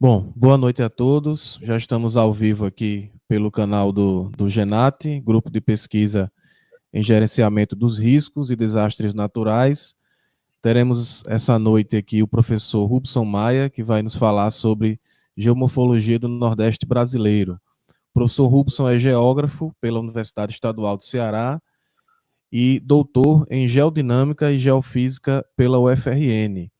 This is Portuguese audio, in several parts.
Bom, boa noite a todos. Já estamos ao vivo aqui pelo canal do GENAT, Grupo de Pesquisa em Gerenciamento dos Riscos e Desastres Naturais. Teremos essa noite aqui o professor Rubson Maia, que vai nos falar sobre geomorfologia do Nordeste brasileiro. O professor Rubson é geógrafo pela Universidade Estadual do Ceará e doutor em geodinâmica e geofísica pela UFRN.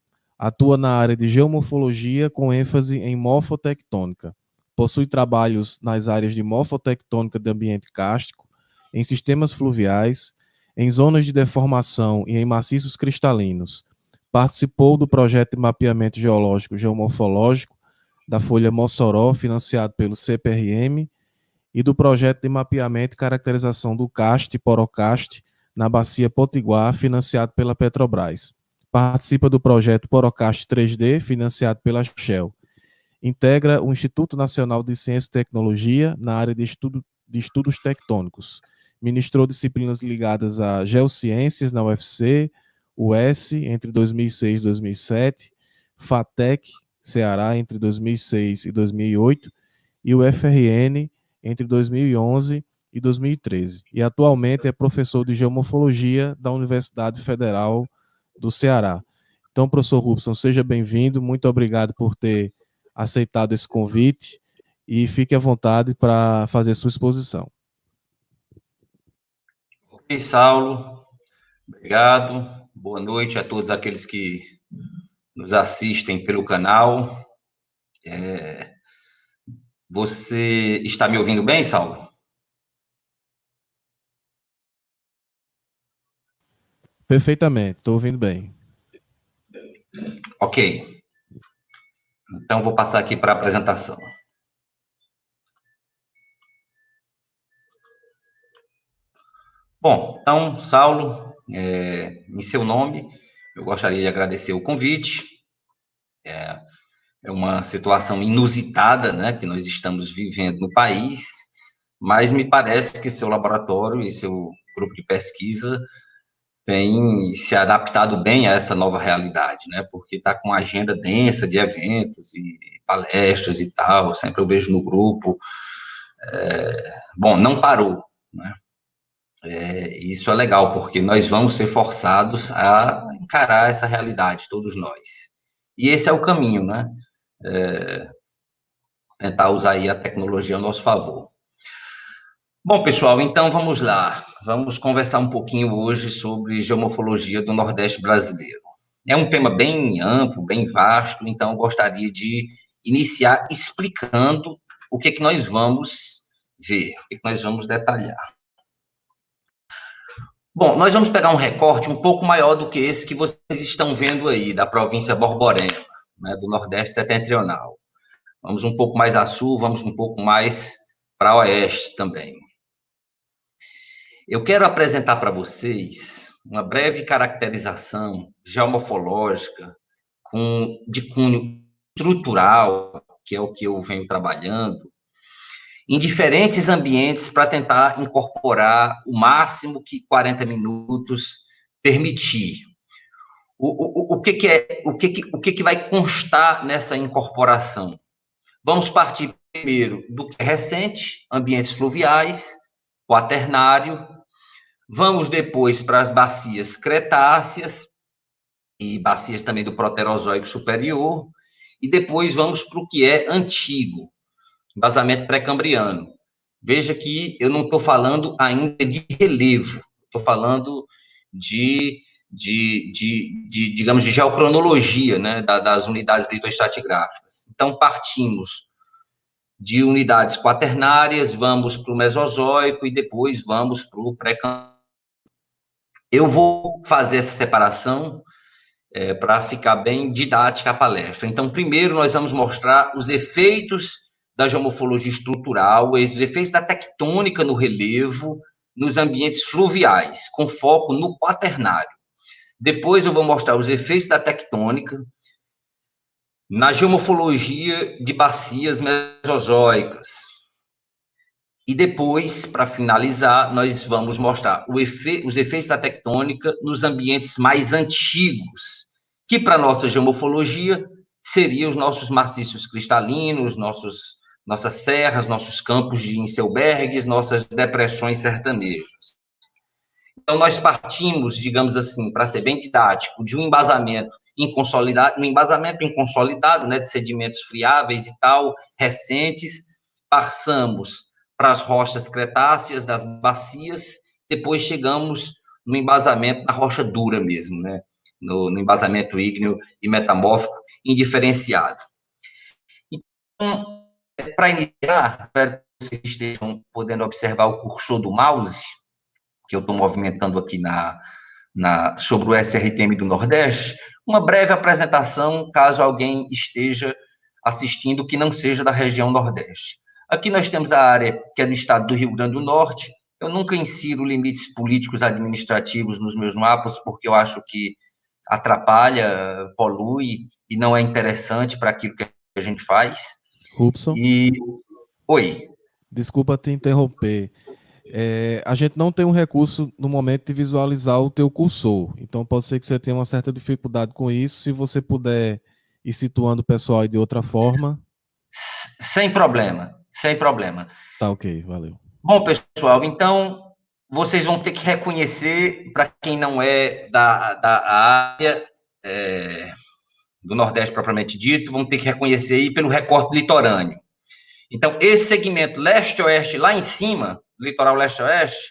Atua na área de geomorfologia com ênfase em morfotectônica. Possui trabalhos nas áreas de morfotectônica de ambiente kárstico, em sistemas fluviais, em zonas de deformação e em maciços cristalinos. Participou do projeto de mapeamento geológico geomorfológico da Folha Mossoró, financiado pelo CPRM, e do projeto de mapeamento e caracterização do karst e porocast na Bacia Potiguar, financiado pela Petrobras. Participa do projeto Porocast 3D, financiado pela Shell. Integra o Instituto Nacional de Ciência e Tecnologia na área de estudos tectônicos. Ministrou disciplinas ligadas a geociências na UFC, US, entre 2006 e 2007, FATEC, Ceará, entre 2006 e 2008, e o FRN, entre 2011 e 2013. E atualmente é professor de geomorfologia da Universidade Federal do Ceará. Então, professor Rubson, seja bem-vindo, muito obrigado por ter aceitado esse convite e fique à vontade para fazer sua exposição. Ok, Saulo, obrigado. Boa noite a todos aqueles que nos assistem pelo canal. Você está me ouvindo bem, Saulo? Perfeitamente, estou ouvindo bem. Ok. Então, vou passar aqui para a apresentação. Bom, então, Saulo, em seu nome, eu gostaria de agradecer o convite. É uma situação inusitada, né, que nós estamos vivendo no país, mas me parece que seu laboratório e seu grupo de pesquisa tem se adaptado bem a essa nova realidade, né? Porque está com uma agenda densa de eventos e palestras e tal, sempre eu vejo no grupo. Bom, não parou, né? Isso é legal, porque nós vamos ser forçados a encarar essa realidade, todos nós. E esse é o caminho, né? Tentar usar aí a tecnologia a nosso favor. Bom, pessoal, então vamos lá. Vamos conversar um pouquinho hoje sobre geomorfologia do Nordeste brasileiro. É um tema bem amplo, bem vasto, então eu gostaria de iniciar explicando o que nós vamos ver, o que nós vamos detalhar. Bom, nós vamos pegar um recorte um pouco maior do que esse que vocês estão vendo aí, da província Borborema, né, do Nordeste setentrional. Vamos um pouco mais a sul, vamos um pouco mais para oeste também. Eu quero apresentar para vocês uma breve caracterização geomorfológica de cunho estrutural, que é o que eu venho trabalhando, em diferentes ambientes para tentar incorporar o máximo que 40 minutos permitir. O que vai constar nessa incorporação? Vamos partir primeiro do que é recente, ambientes fluviais, quaternário. Vamos depois para as bacias cretáceas e bacias também do Proterozoico superior. E depois vamos para o que é antigo, vazamento pré-cambriano. Veja que eu não estou falando ainda de relevo, estou falando digamos, de geocronologia, né, das unidades litoestratigráficas. Então, partimos de unidades quaternárias, vamos para o Mesozoico e depois vamos para o pré-cambriano. Eu vou fazer essa separação para ficar bem didática a palestra. Então, primeiro nós vamos mostrar os efeitos da geomorfologia estrutural, os efeitos da tectônica no relevo, nos ambientes fluviais, com foco no quaternário. Depois eu vou mostrar os efeitos da tectônica na geomorfologia de bacias mesozoicas. E depois, para finalizar, nós vamos mostrar os efeitos da tectônica nos ambientes mais antigos, que para a nossa geomorfologia seriam os nossos maciços cristalinos, nossas serras, nossos campos de Inselbergues, nossas depressões sertanejas. Então, nós partimos, digamos assim, para ser bem didático, de um embasamento inconsolidado, né, de sedimentos friáveis e tal, recentes, passamos para as rochas cretáceas das bacias, depois chegamos no embasamento da rocha dura mesmo, né, no embasamento ígneo e metamórfico indiferenciado. Então, para iniciar, espero que vocês estejam podendo observar o cursor do mouse, que eu estou movimentando aqui sobre o SRTM do Nordeste, uma breve apresentação, caso alguém esteja assistindo que não seja da região Nordeste. Aqui nós temos a área que é do estado do Rio Grande do Norte. Eu nunca insiro limites políticos administrativos nos meus mapas, porque eu acho que atrapalha, polui, e não é interessante para aquilo que a gente faz. Rubson? Oi. Desculpa te interromper. A gente não tem um recurso no momento de visualizar o teu cursor, então pode ser que você tenha uma certa dificuldade com isso. Se você puder ir situando o pessoal aí de outra forma. Sem problema, sem problema. Tá, ok, valeu. Bom, pessoal, então vocês vão ter que reconhecer, para quem não é da área do Nordeste propriamente dito, vão ter que reconhecer aí pelo recorte litorâneo. Então, esse segmento leste-oeste, lá em cima, litoral leste-oeste,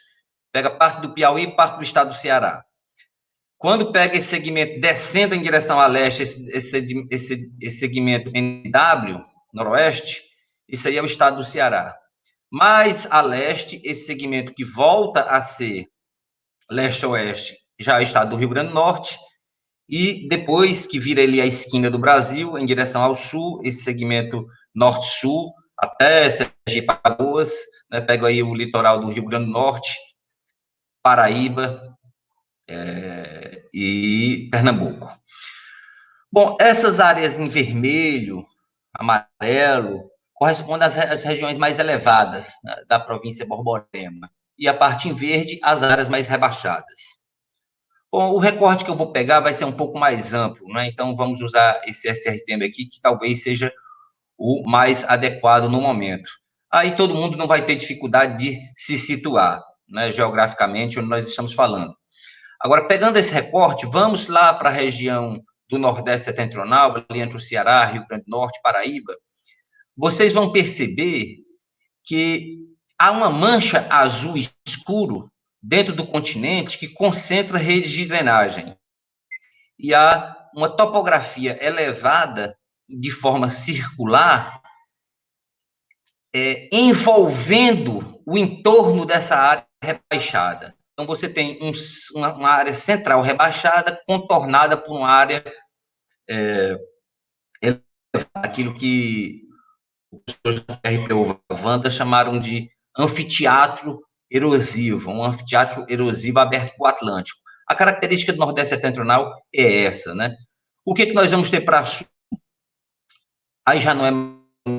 pega parte do Piauí e parte do estado do Ceará. Quando pega esse segmento descendo em direção a leste, esse segmento NW, noroeste, isso aí é o estado do Ceará. Mais a leste, esse segmento que volta a ser leste-oeste, já é o estado do Rio Grande do Norte, e depois que vira ali a esquina do Brasil, em direção ao sul, esse segmento norte-sul, até Sergipe, Alagoas, né, pega aí o litoral do Rio Grande do Norte, Paraíba e Pernambuco. Bom, essas áreas em vermelho, amarelo, correspondem às regiões mais elevadas, né, da província Borborema, e a parte em verde, as áreas mais rebaixadas. Bom, o recorte que eu vou pegar vai ser um pouco mais amplo, né? Então vamos usar esse SRTM aqui, que talvez seja o mais adequado no momento. Aí todo mundo não vai ter dificuldade de se situar, né, geograficamente, onde nós estamos falando. Agora, pegando esse recorte, vamos lá para a região do Nordeste Setentrional, ali entre o Ceará, Rio Grande do Norte, Paraíba. Vocês vão perceber que há uma mancha azul escuro dentro do continente que concentra redes de drenagem. E há uma topografia elevada de forma circular, envolvendo o entorno dessa área rebaixada. Então, você tem uma área central rebaixada, contornada por uma área aquilo que os professores da RPU Wanda chamaram de anfiteatro erosivo, um anfiteatro erosivo aberto para o Atlântico. A característica do Nordeste Setentrional é essa, né? O que nós vamos ter para sul? Aí já não é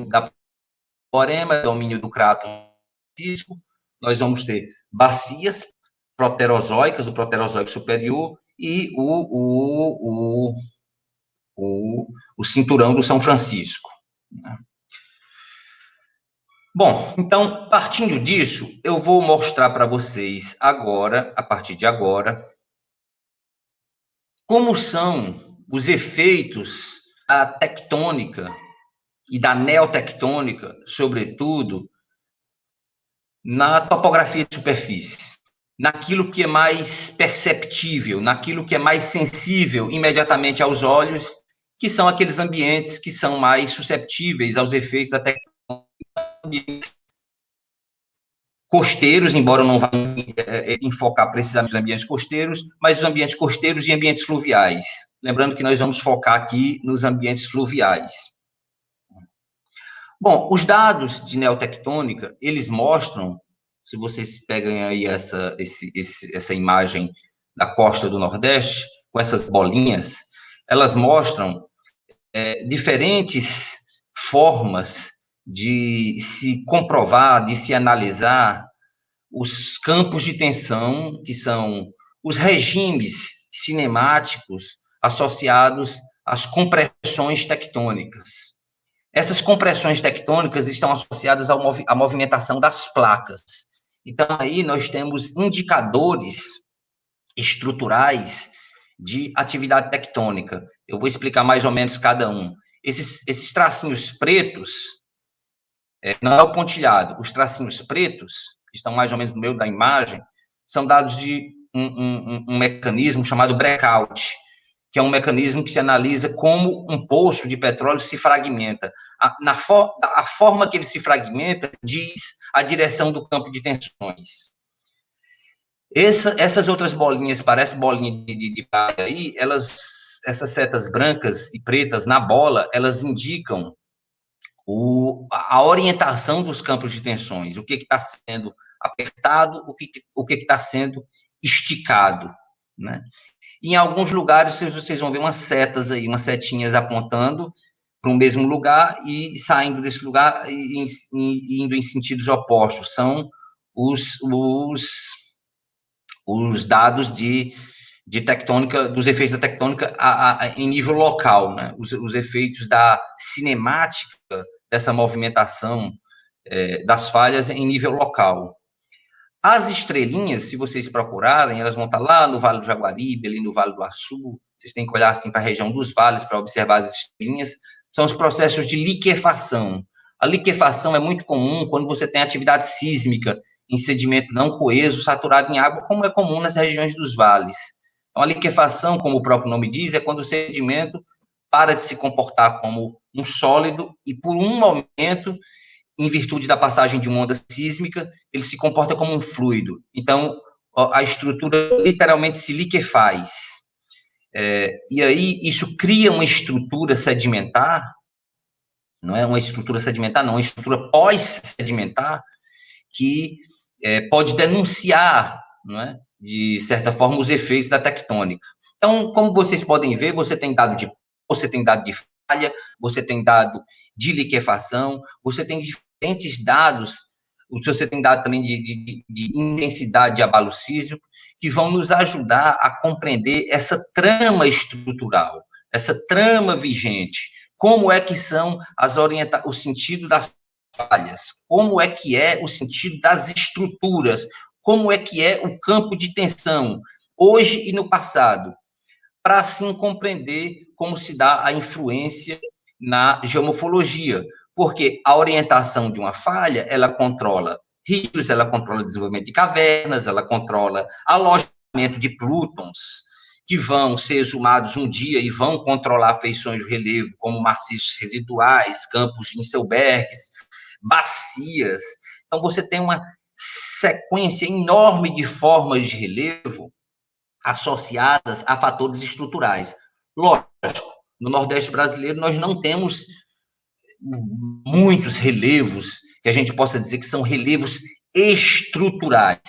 da Borborema, é domínio do Crato Francisco. Nós vamos ter bacias proterozoicas, o proterozoico superior e o cinturão do São Francisco. Bom, então, partindo disso, eu vou mostrar para vocês agora, a partir de agora, como são os efeitos da tectônica e da neotectônica, sobretudo, na topografia de superfície, naquilo que é mais perceptível, naquilo que é mais sensível imediatamente aos olhos, que são aqueles ambientes que são mais susceptíveis aos efeitos da tectônica. Costeiros, embora eu não vá enfocar precisamente nos ambientes costeiros, mas os ambientes costeiros e ambientes fluviais. Lembrando que nós vamos focar aqui nos ambientes fluviais. Bom, os dados de neotectônica, eles mostram, se vocês pegam aí essa imagem da costa do Nordeste, com essas bolinhas, elas mostram diferentes formas de se comprovar, de se analisar os campos de tensão, que são os regimes cinemáticos associados as compressões tectônicas. Essas compressões tectônicas estão associadas à movimentação das placas. Então, aí nós temos indicadores estruturais de atividade tectônica. Eu vou explicar mais ou menos cada um. Esses tracinhos pretos, não é o pontilhado, os tracinhos pretos, que estão mais ou menos no meio da imagem, são dados de um mecanismo chamado breakout, que é um mecanismo que se analisa como um poço de petróleo se fragmenta. A forma que ele se fragmenta diz a direção do campo de tensões. Essas outras bolinhas, parece bolinha de praia aí, essas setas brancas e pretas na bola, elas indicam a orientação dos campos de tensões, o que está sendo apertado, o que está sendo esticado, né? Em alguns lugares, vocês vão ver umas setas aí, umas setinhas apontando para o mesmo lugar e saindo desse lugar e indo em sentidos opostos. São os dados de tectônica, dos efeitos da tectônica em nível local, né? Os efeitos da cinemática dessa movimentação das falhas em nível local. As estrelinhas, se vocês procurarem, elas vão estar lá no Vale do Jaguaribe, ali no Vale do Açu, vocês têm que olhar assim para a região dos vales para observar as estrelinhas, são os processos de liquefação. A liquefação é muito comum quando você tem atividade sísmica em sedimento não coeso, saturado em água, como é comum nas regiões dos vales. Então, a liquefação, como o próprio nome diz, é quando o sedimento para de se comportar como um sólido e, por um momento, em virtude da passagem de uma onda sísmica, ele se comporta como um fluido. Então, a estrutura literalmente se liquefaz. E aí, isso cria uma estrutura sedimentar, não é uma estrutura sedimentar, não, uma estrutura pós-sedimentar, que pode denunciar, não é, de certa forma, os efeitos da tectônica. Então, como vocês podem ver, você tem dado de falha, você tem dado de liquefação, você tem diferentes dados, você tem dado também de intensidade de abalo sísmico, que vão nos ajudar a compreender essa trama estrutural, essa trama vigente, como é que são o sentido das falhas, como é que é o sentido das estruturas, como é que é o campo de tensão, hoje e no passado, para assim compreender como se dá a influência na geomorfologia, porque a orientação de uma falha, ela controla rios, ela controla o desenvolvimento de cavernas, ela controla alojamento de plútons, que vão ser exumados um dia e vão controlar feições do relevo, como maciços residuais, campos de Inselbergs, bacias. Então, você tem uma sequência enorme de formas de relevo associadas a fatores estruturais. Lógico, no Nordeste brasileiro nós não temos muitos relevos que a gente possa dizer que são relevos estruturais,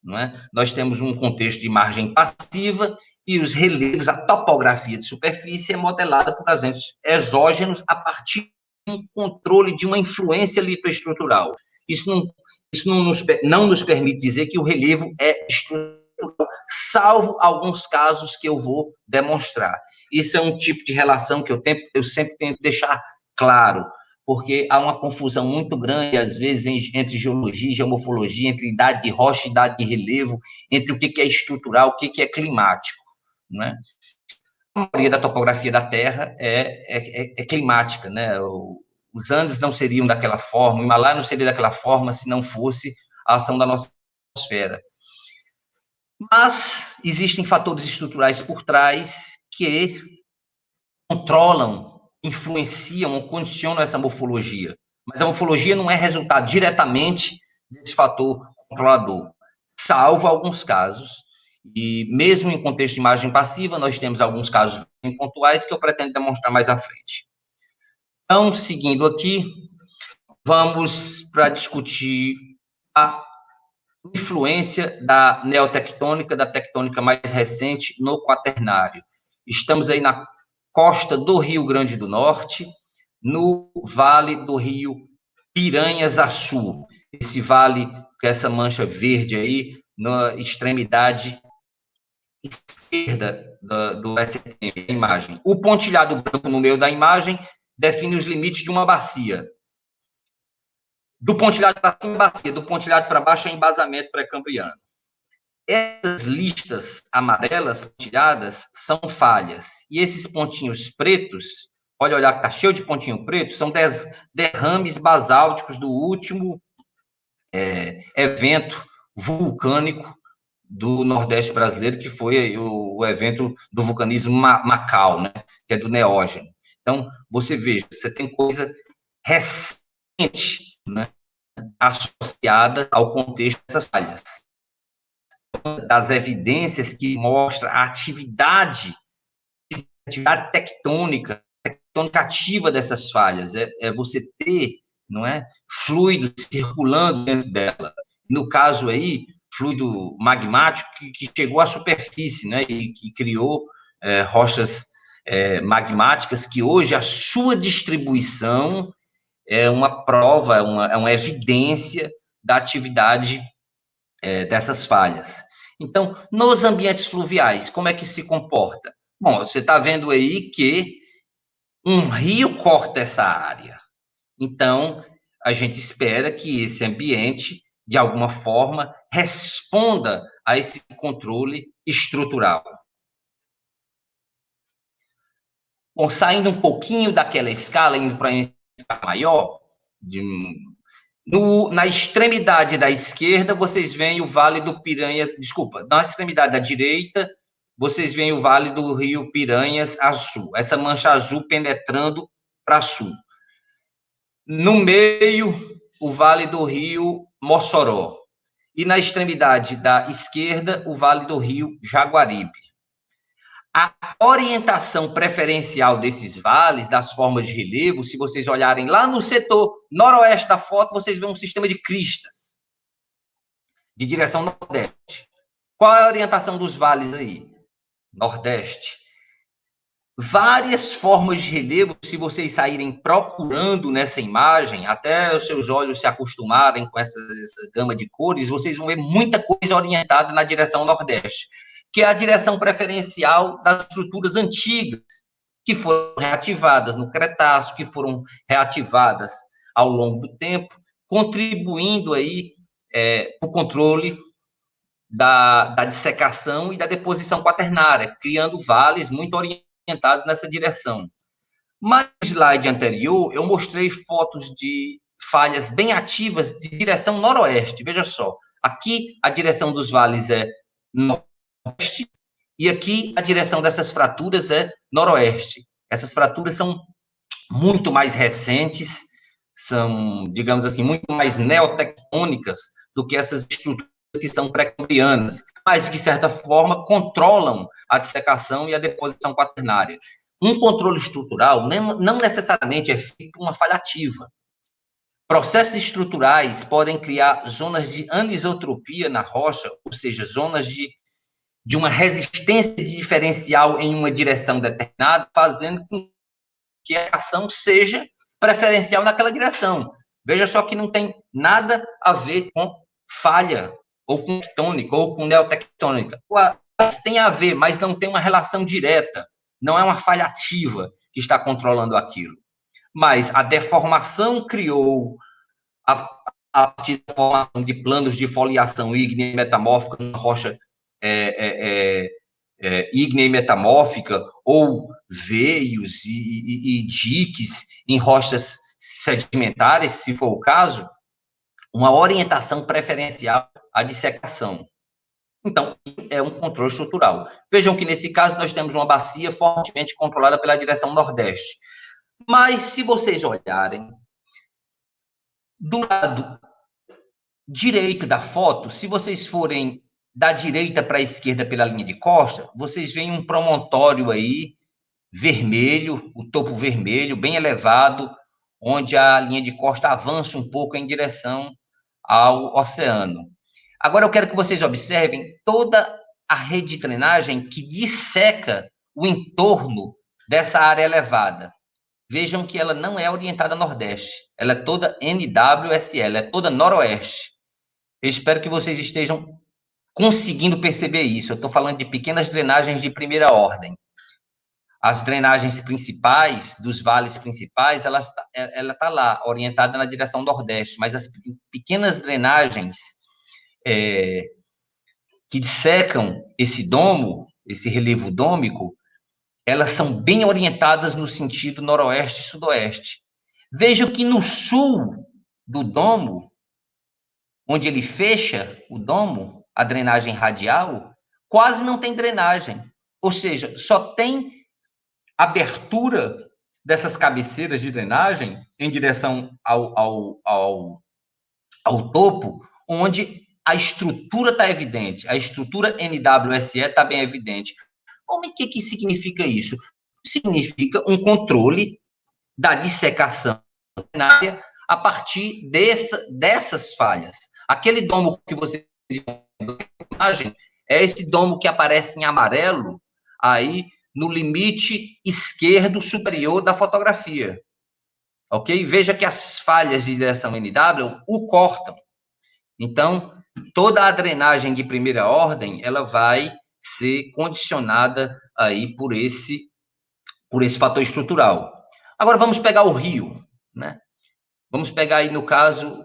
não é? Nós temos um contexto de margem passiva e os relevos, a topografia de superfície é modelada por agentes exógenos a partir de um controle de uma influência litoestrutural. Isso não nos permite dizer que o relevo é estrutural, salvo alguns casos que eu vou demonstrar. Isso é um tipo de relação que eu sempre tento deixar claro, porque há uma confusão muito grande, às vezes, entre geologia e geomorfologia, entre idade de rocha e idade de relevo, entre o que é estrutural, o que é climático, né? A maioria da topografia da Terra é climática, né? Os Andes não seriam daquela forma, o Himalaia não seria daquela forma se não fosse a ação da nossa atmosfera. Mas existem fatores estruturais por trás que controlam, influenciam ou condicionam essa morfologia. Mas a morfologia não é resultado diretamente desse fator controlador, salvo alguns casos. E mesmo em contexto de imagem passiva, nós temos alguns casos bem pontuais que eu pretendo demonstrar mais à frente. Então, seguindo aqui, vamos para discutir a influência da neotectônica, da tectônica mais recente no Quaternário. Estamos aí na costa do Rio Grande do Norte, no vale do rio Piranhas-Açu, esse vale com essa mancha verde aí, na extremidade esquerda do STM, a imagem. O pontilhado branco no meio da imagem define os limites de uma bacia. Do pontilhado para cima, bacia. Do pontilhado para baixo, é embasamento pré-cambriano. Essas listas amarelas pontilhadas são falhas. E esses pontinhos pretos, pode olhar que está cheio de pontinho preto, são derrames basálticos do último evento vulcânico do Nordeste brasileiro, que foi o evento do vulcanismo Macau, né, que é do Neógeno. Então, você veja, você tem coisa recente, né, associada ao contexto dessas falhas. Das evidências que mostra a atividade tectônica ativa dessas falhas, é você ter, não é, fluido circulando dentro dela. No caso aí, fluido magmático que chegou à superfície, né, e que criou rochas magmáticas que hoje a sua distribuição é uma prova, é uma evidência da atividade dessas falhas. Então, nos ambientes fluviais, como é que se comporta? Bom, você está vendo aí que um rio corta essa área. Então, a gente espera que esse ambiente, de alguma forma, responda a esse controle estrutural. Bom, saindo um pouquinho daquela escala, indo para uma escala maior, na extremidade da esquerda, vocês veem o Vale do Piranhas, desculpa, na extremidade da direita, vocês veem o Vale do Rio Piranhas a sul, essa mancha azul penetrando para sul. No meio, o Vale do Rio Mossoró. E na extremidade da esquerda, o Vale do Rio Jaguaribe. A orientação preferencial desses vales, das formas de relevo, se vocês olharem lá no setor noroeste da foto, vocês veem um sistema de cristas, de direção nordeste. Qual é a orientação dos vales aí? Nordeste. Várias formas de relevo, se vocês saírem procurando nessa imagem, até os seus olhos se acostumarem com essa gama de cores, vocês vão ver muita coisa orientada na direção nordeste, que é a direção preferencial das estruturas antigas, que foram reativadas no Cretáceo, que foram reativadas ao longo do tempo, contribuindo aí para o controle da dissecação e da deposição quaternária, criando vales muito orientados nessa direção. Mas no slide anterior, eu mostrei fotos de falhas bem ativas de direção noroeste. Veja só, aqui a direção dos vales é noroeste e aqui a direção dessas fraturas é noroeste. Essas fraturas são muito mais recentes, são, digamos assim, muito mais neotectônicas do que essas estruturas que são pré-cambrianas, mas que, de certa forma, controlam a dissecação e a deposição quaternária. Um controle estrutural não necessariamente é feito por uma falha ativa. Processos estruturais podem criar zonas de anisotropia na rocha, ou seja, zonas de uma resistência diferencial em uma direção determinada, fazendo com que a ação seja preferencial naquela direção. Veja só que não tem nada a ver com falha, ou com tectônica, ou com neotectônica. Tem a ver, mas não tem uma relação direta. Não é uma falha ativa que está controlando aquilo. Mas a deformação criou, a partir da formação de planos de foliação ígnea e metamórfica na rocha ígnea e metamórfica, ou veios e diques em rochas sedimentares, se for o caso, uma orientação preferencial à dissecação. Então, é um controle estrutural. Vejam que, nesse caso, nós temos uma bacia fortemente controlada pela direção nordeste. Mas, se vocês olharem do lado direito da foto, se vocês forem da direita para a esquerda pela linha de costa, vocês veem um promontório aí, vermelho, o topo vermelho, bem elevado, onde a linha de costa avança um pouco em direção ao oceano. Agora eu quero que vocês observem toda a rede de drenagem que disseca o entorno dessa área elevada. Vejam que ela não é orientada a nordeste, ela é toda NWSL, ela é toda noroeste. Eu espero que vocês estejam conseguindo perceber isso. Eu estou falando de pequenas drenagens de primeira ordem. As drenagens principais, dos vales principais, ela está lá, orientada na direção nordeste, mas as pequenas drenagens que dissecam esse domo, esse relevo dômico, elas são bem orientadas no sentido noroeste e sudoeste. Veja que no sul do domo, onde ele fecha o domo, a drenagem radial, quase não tem drenagem. Ou seja, só tem abertura dessas cabeceiras de drenagem em direção ao topo, onde a estrutura está evidente, a estrutura NWSE está bem evidente. O que significa isso? Significa um controle da dissecação a partir dessas falhas. Aquele domo que você imagem é esse domo que aparece em amarelo aí no limite esquerdo superior da fotografia. Ok? Veja que as falhas de direção NW o cortam. Então, toda a drenagem de primeira ordem, ela vai ser condicionada aí por esse fator estrutural. Agora, vamos pegar o rio, né? Vamos pegar aí, no caso,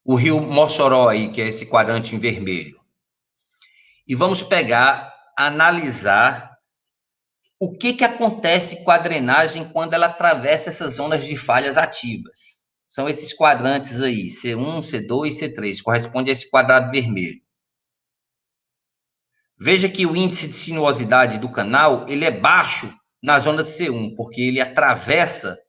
o rio Mossoró aí, que é esse quadrante em vermelho. E vamos analisar o que acontece com a drenagem quando ela atravessa essas zonas de falhas ativas. São esses quadrantes aí, C1, C2 e C3, corresponde a esse quadrado vermelho. Veja que o índice de sinuosidade do canal, ele é baixo na zona C1, porque ele atravessa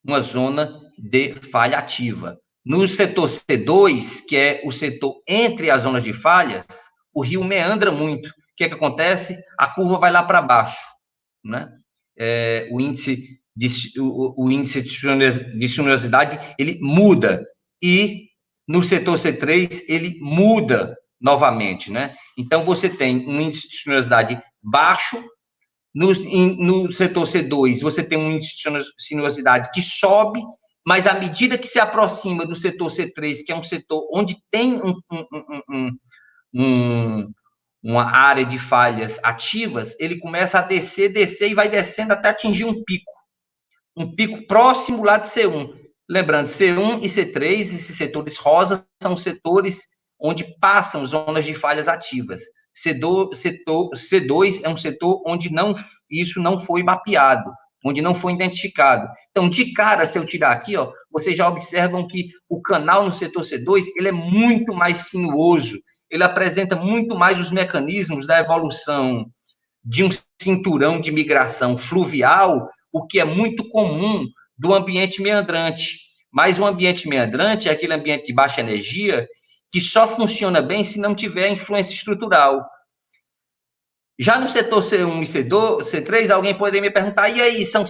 uma zona de falha ativa. No setor C2, que é o setor entre as zonas de falhas, o rio meandra muito. O que acontece? A curva vai lá para baixo, né? O índice de sinuosidade, ele muda. E no setor C3, ele muda novamente, né? Então, você tem um índice de sinuosidade baixo. No setor C2, você tem um índice de sinuosidade que sobe, mas à medida que se aproxima do setor C3, que é um setor onde tem uma área de falhas ativas, ele começa a descer e vai descendo até atingir um pico próximo lá de C1. Lembrando, C1 e C3, esses setores rosa, são setores onde passam zonas de falhas ativas. C2 é um setor onde isso não foi mapeado, onde não foi identificado. Então, de cara, se eu tirar aqui, ó, vocês já observam que o canal no setor C2 ele é muito mais sinuoso, ele apresenta muito mais os mecanismos da evolução de um cinturão de migração fluvial, o que é muito comum do ambiente meandrante. Mas o ambiente meandrante é aquele ambiente de baixa energia que só funciona bem se não tiver influência estrutural. Já no setor C1 e C3, alguém poderia me perguntar, e aí, são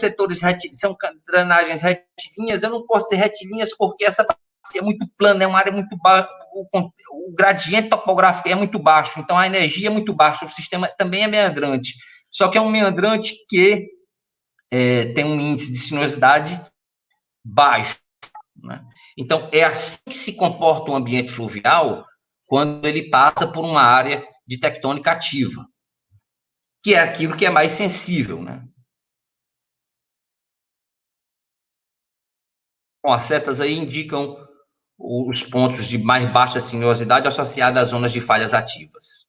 drenagens retilíneas? Eu não posso ser retilíneas porque essa é muito plana, é uma área muito baixa, o gradiente topográfico é muito baixo, então a energia é muito baixa, o sistema também é meandrante, só que é um meandrante que tem um índice de sinuosidade baixo, né? Então, é assim que se comporta o ambiente fluvial quando ele passa por uma área de tectônica ativa, que é aquilo que é mais sensível, né? Bom, as setas aí indicam os pontos de mais baixa sinuosidade associados às zonas de falhas ativas.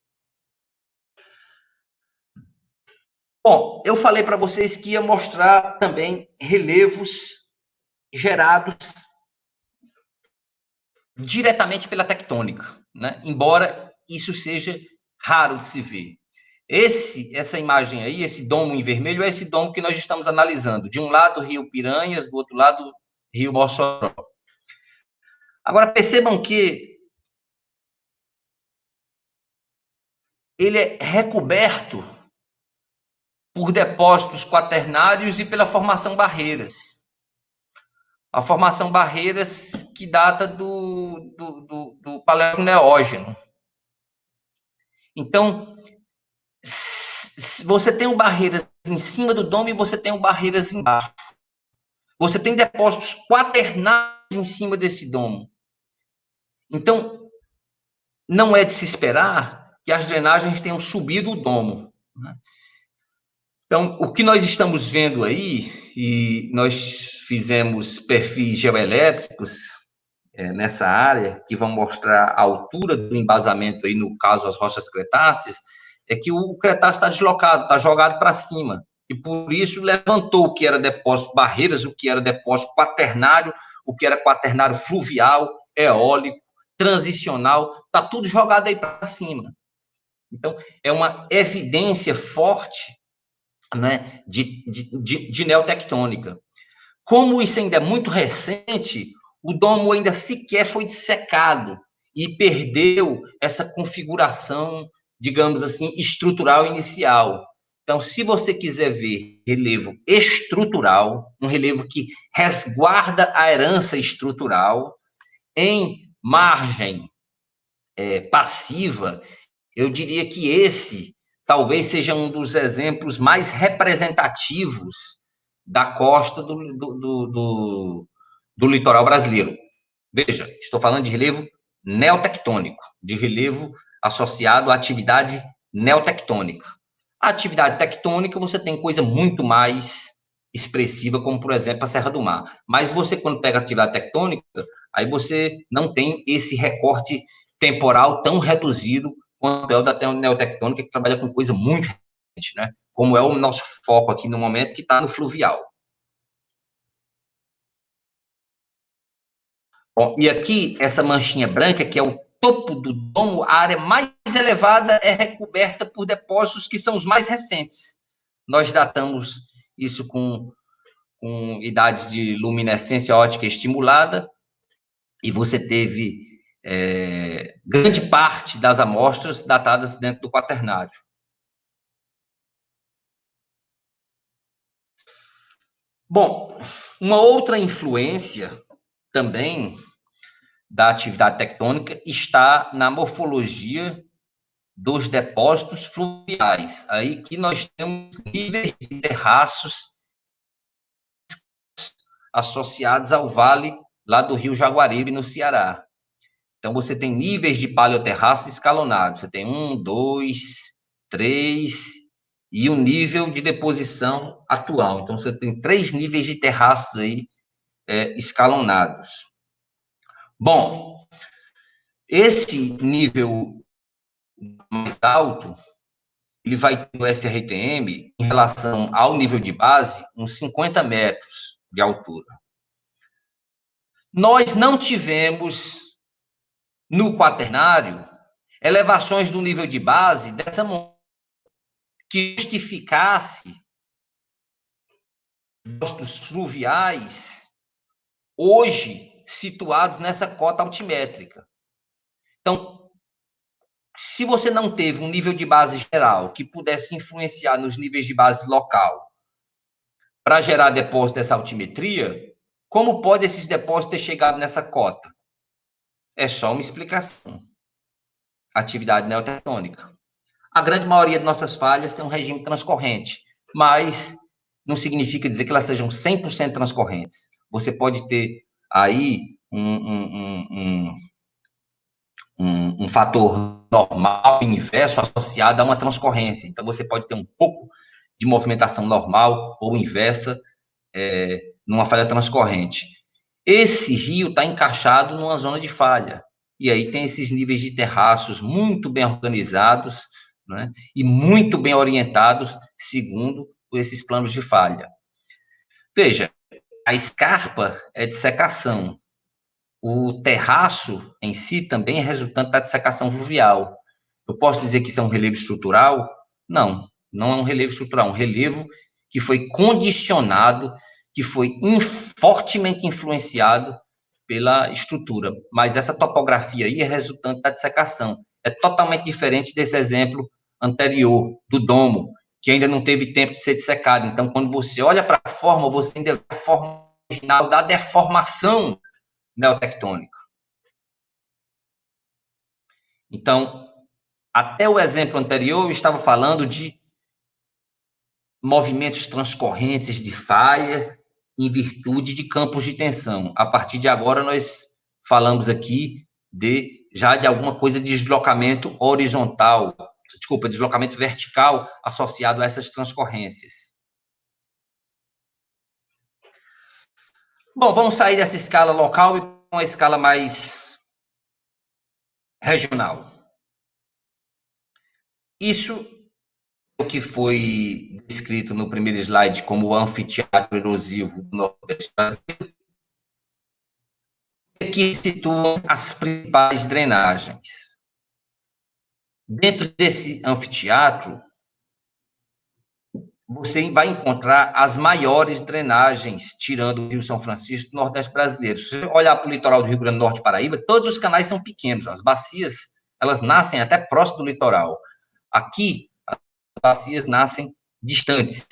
Bom, eu falei para vocês que ia mostrar também relevos gerados diretamente pela tectônica, né? Embora isso seja raro de se ver. Essa imagem aí, esse domo em vermelho, é esse domo que nós estamos analisando. De um lado, Rio Piranhas, do outro lado, Rio Mossoró. Agora, percebam que ele é recoberto por depósitos quaternários e pela formação barreiras. A formação barreiras que data do Paleoneógeno. Então, você tem barreiras em cima do domo e você tem barreiras embaixo. Você tem depósitos quaternários em cima desse domo. Então, não é de se esperar que as drenagens tenham subido o domo, né? Então, o que nós estamos vendo aí, e nós fizemos perfis geoelétricos nessa área, que vão mostrar a altura do embasamento, aí, no caso, as rochas cretáceas, é que o cretáceo está deslocado, está jogado para cima, e por isso levantou o que era depósito Barreiras, o que era depósito quaternário, o que era quaternário fluvial, eólico, transicional, está tudo jogado aí para cima. Então, é uma evidência forte, né, de neotectônica. Como isso ainda é muito recente, o domo ainda sequer foi dissecado e perdeu essa configuração, digamos assim, estrutural inicial. Então, se você quiser ver relevo estrutural, um relevo que resguarda a herança estrutural em margem passiva, eu diria que esse talvez seja um dos exemplos mais representativos da costa do litoral brasileiro. Veja, estou falando de relevo neotectônico, de relevo associado à atividade neotectônica. A atividade tectônica, você tem coisa muito mais expressiva, como, por exemplo, a Serra do Mar. Mas você, quando pega a atividade tectônica, aí você não tem esse recorte temporal tão reduzido quanto é o da neotectônica, que trabalha com coisa muito recente, né? Como é o nosso foco aqui no momento, que está no fluvial. Bom, e aqui, essa manchinha branca, que é o topo do domo, a área mais elevada é recoberta por depósitos que são os mais recentes. Nós datamos isso com idades de luminescência óptica estimulada, e você teve grande parte das amostras datadas dentro do quaternário. Bom, uma outra influência também da atividade tectônica está na morfologia dos depósitos fluviais. Aí que nós temos níveis de terraços associados ao vale lá do Rio Jaguaribe, no Ceará. Então, você tem níveis de paleoterraços escalonados. Você tem 1, 2, 3 e o nível de deposição atual. Então, você tem 3 níveis de terraços aí escalonados. Bom, esse nível mais alto, ele vai ter o SRTM, em relação ao nível de base, uns 50 metros de altura. Nós não tivemos, no quaternário, elevações do nível de base dessa que justificasse depósitos fluviais hoje situados nessa cota altimétrica. Então, se você não teve um nível de base geral que pudesse influenciar nos níveis de base local para gerar depósito dessa altimetria, como pode esses depósitos ter chegado nessa cota? É só uma explicação. Atividade neotectônica. A grande maioria de nossas falhas tem um regime transcorrente, mas não significa dizer que elas sejam 100% transcorrentes. Você pode ter aí um fator normal, inverso, associado a uma transcorrência. Então, você pode ter um pouco de movimentação normal ou inversa numa falha transcorrente. Esse rio está encaixado numa zona de falha. E aí tem esses níveis de terraços muito bem organizados, né, e muito bem orientados segundo esses planos de falha. Veja, a escarpa é de secação. O terraço em si também é resultante da dissecação fluvial. Eu posso dizer que isso é um relevo estrutural? Não, não é um relevo estrutural, é um relevo que foi condicionado, que foi fortemente influenciado pela estrutura. Mas essa topografia aí é resultante da dissecação. É totalmente diferente desse exemplo anterior, do domo, que ainda não teve tempo de ser dissecado. Então, quando você olha para a forma, você ainda vê a forma original da deformação neotectônica. Então, até o exemplo anterior, eu estava falando de movimentos transcorrentes de falha, em virtude de campos de tensão. A partir de agora, nós falamos aqui já de alguma coisa de deslocamento horizontal, desculpa, deslocamento vertical associado a essas transcorrências. Bom, vamos sair dessa escala local e para uma escala mais regional. Isso é o que foi descrito no primeiro slide como o anfiteatro erosivo do Nordeste brasileiro. Aqui situam as principais drenagens. Dentro desse anfiteatro, você vai encontrar as maiores drenagens, tirando o Rio São Francisco do Nordeste brasileiro. Se você olhar para o litoral do Rio Grande do Norte e Paraíba, todos os canais são pequenos, as bacias, elas nascem até próximo do litoral. Aqui, as bacias nascem distantes.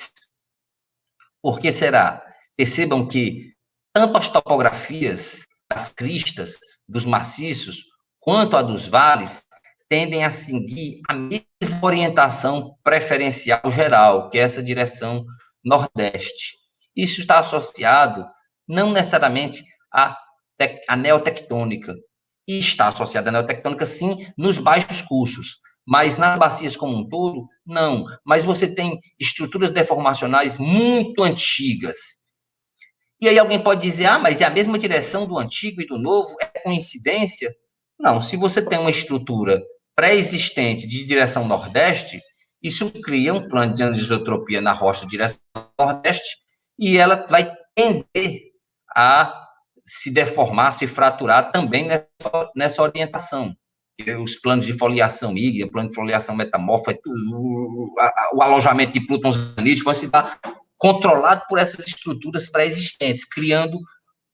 Por que será? Percebam que tanto as topografias das cristas, dos maciços, quanto a dos vales, tendem a seguir a mesma orientação preferencial geral, que é essa direção nordeste. Isso está associado não necessariamente à neotectônica, e está associado à neotectônica, sim, nos baixos cursos, mas nas bacias como um todo, não. Mas você tem estruturas deformacionais muito antigas. E aí alguém pode dizer, mas é a mesma direção do antigo e do novo, é coincidência? Não, se você tem uma estrutura pré-existente de direção nordeste, isso cria um plano de anisotropia na rocha de direção nordeste e ela vai tender a se deformar, se fraturar também nessa orientação. Os planos de foliação ígnea, plano de foliação metamórfica, o alojamento de plutons granídeos vai se dar controlado por essas estruturas pré-existentes, criando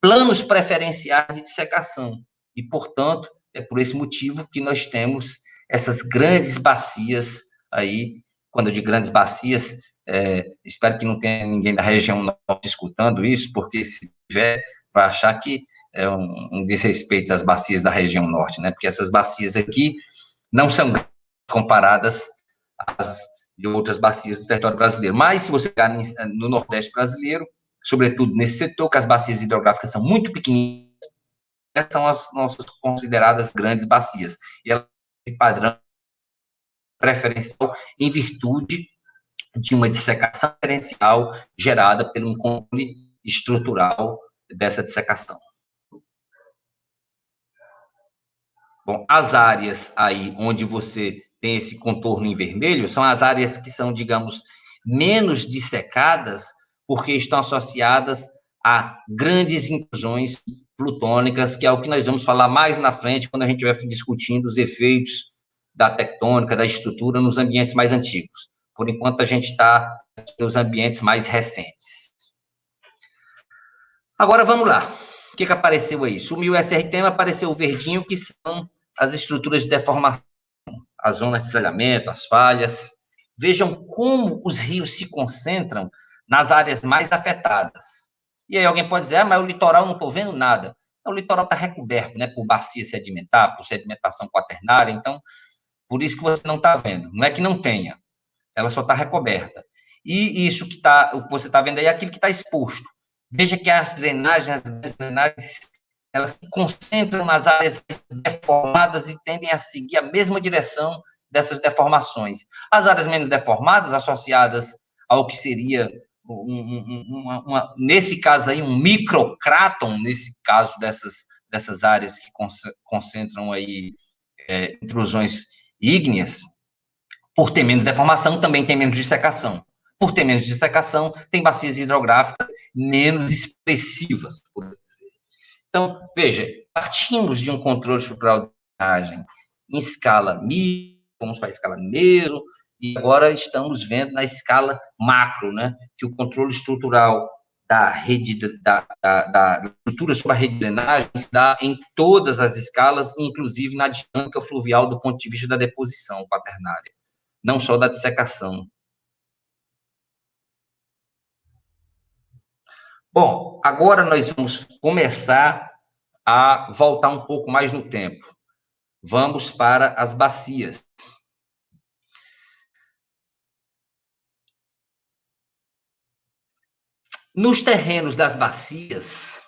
planos preferenciais de dissecação. E, portanto, é por esse motivo que nós temos essas grandes bacias aí. Quando eu digo grandes bacias, espero que não tenha ninguém da região norte escutando isso, porque se tiver, vai achar que é um desrespeito às bacias da região norte, né? Porque essas bacias aqui não são comparadas às de outras bacias do território brasileiro. Mas, se você pegar no Nordeste brasileiro, sobretudo nesse setor, que as bacias hidrográficas são muito pequeninas, são as nossas consideradas grandes bacias. E elas têm padrão preferencial em virtude de uma dissecação preferencial gerada por um controle estrutural dessa dissecação. Bom, as áreas aí onde você tem esse contorno em vermelho são as áreas que são, digamos, menos dissecadas, porque estão associadas a grandes intrusões plutônicas, que é o que nós vamos falar mais na frente, quando a gente estiver discutindo os efeitos da tectônica, da estrutura nos ambientes mais antigos. Por enquanto, a gente está nos ambientes mais recentes. Agora, vamos lá. O que apareceu aí? Sumiu o SRT, apareceu o verdinho, que são as estruturas de deformação, as zonas de cisalhamento, as falhas. Vejam como os rios se concentram nas áreas mais afetadas. E aí alguém pode dizer, mas o litoral não estou vendo nada. O litoral está recoberto, né, por bacia sedimentar, por sedimentação quaternária, então, por isso que você não está vendo. Não é que não tenha, ela só está recoberta. E isso que você está vendo aí é aquilo que está exposto. Veja que as drenagens, elas se concentram nas áreas deformadas e tendem a seguir a mesma direção dessas deformações. As áreas menos deformadas, associadas ao que seria, nesse caso aí, um microcráton, nesse caso dessas áreas que concentram aí intrusões ígneas, por ter menos deformação, também tem menos dissecação. Por ter menos dissecação, tem bacias hidrográficas menos expressivas, por assim dizer. Então, veja, partimos de um controle estrutural de drenagem em escala micro, fomos para a escala meso, e agora estamos vendo na escala macro, né, que o controle estrutural da rede, da estrutura sobre a rede de drenagem se dá em todas as escalas, inclusive na dinâmica fluvial do ponto de vista da deposição quaternária, não só da dissecação. Bom, agora nós vamos começar a voltar um pouco mais no tempo. Vamos para as bacias. Nos terrenos das bacias,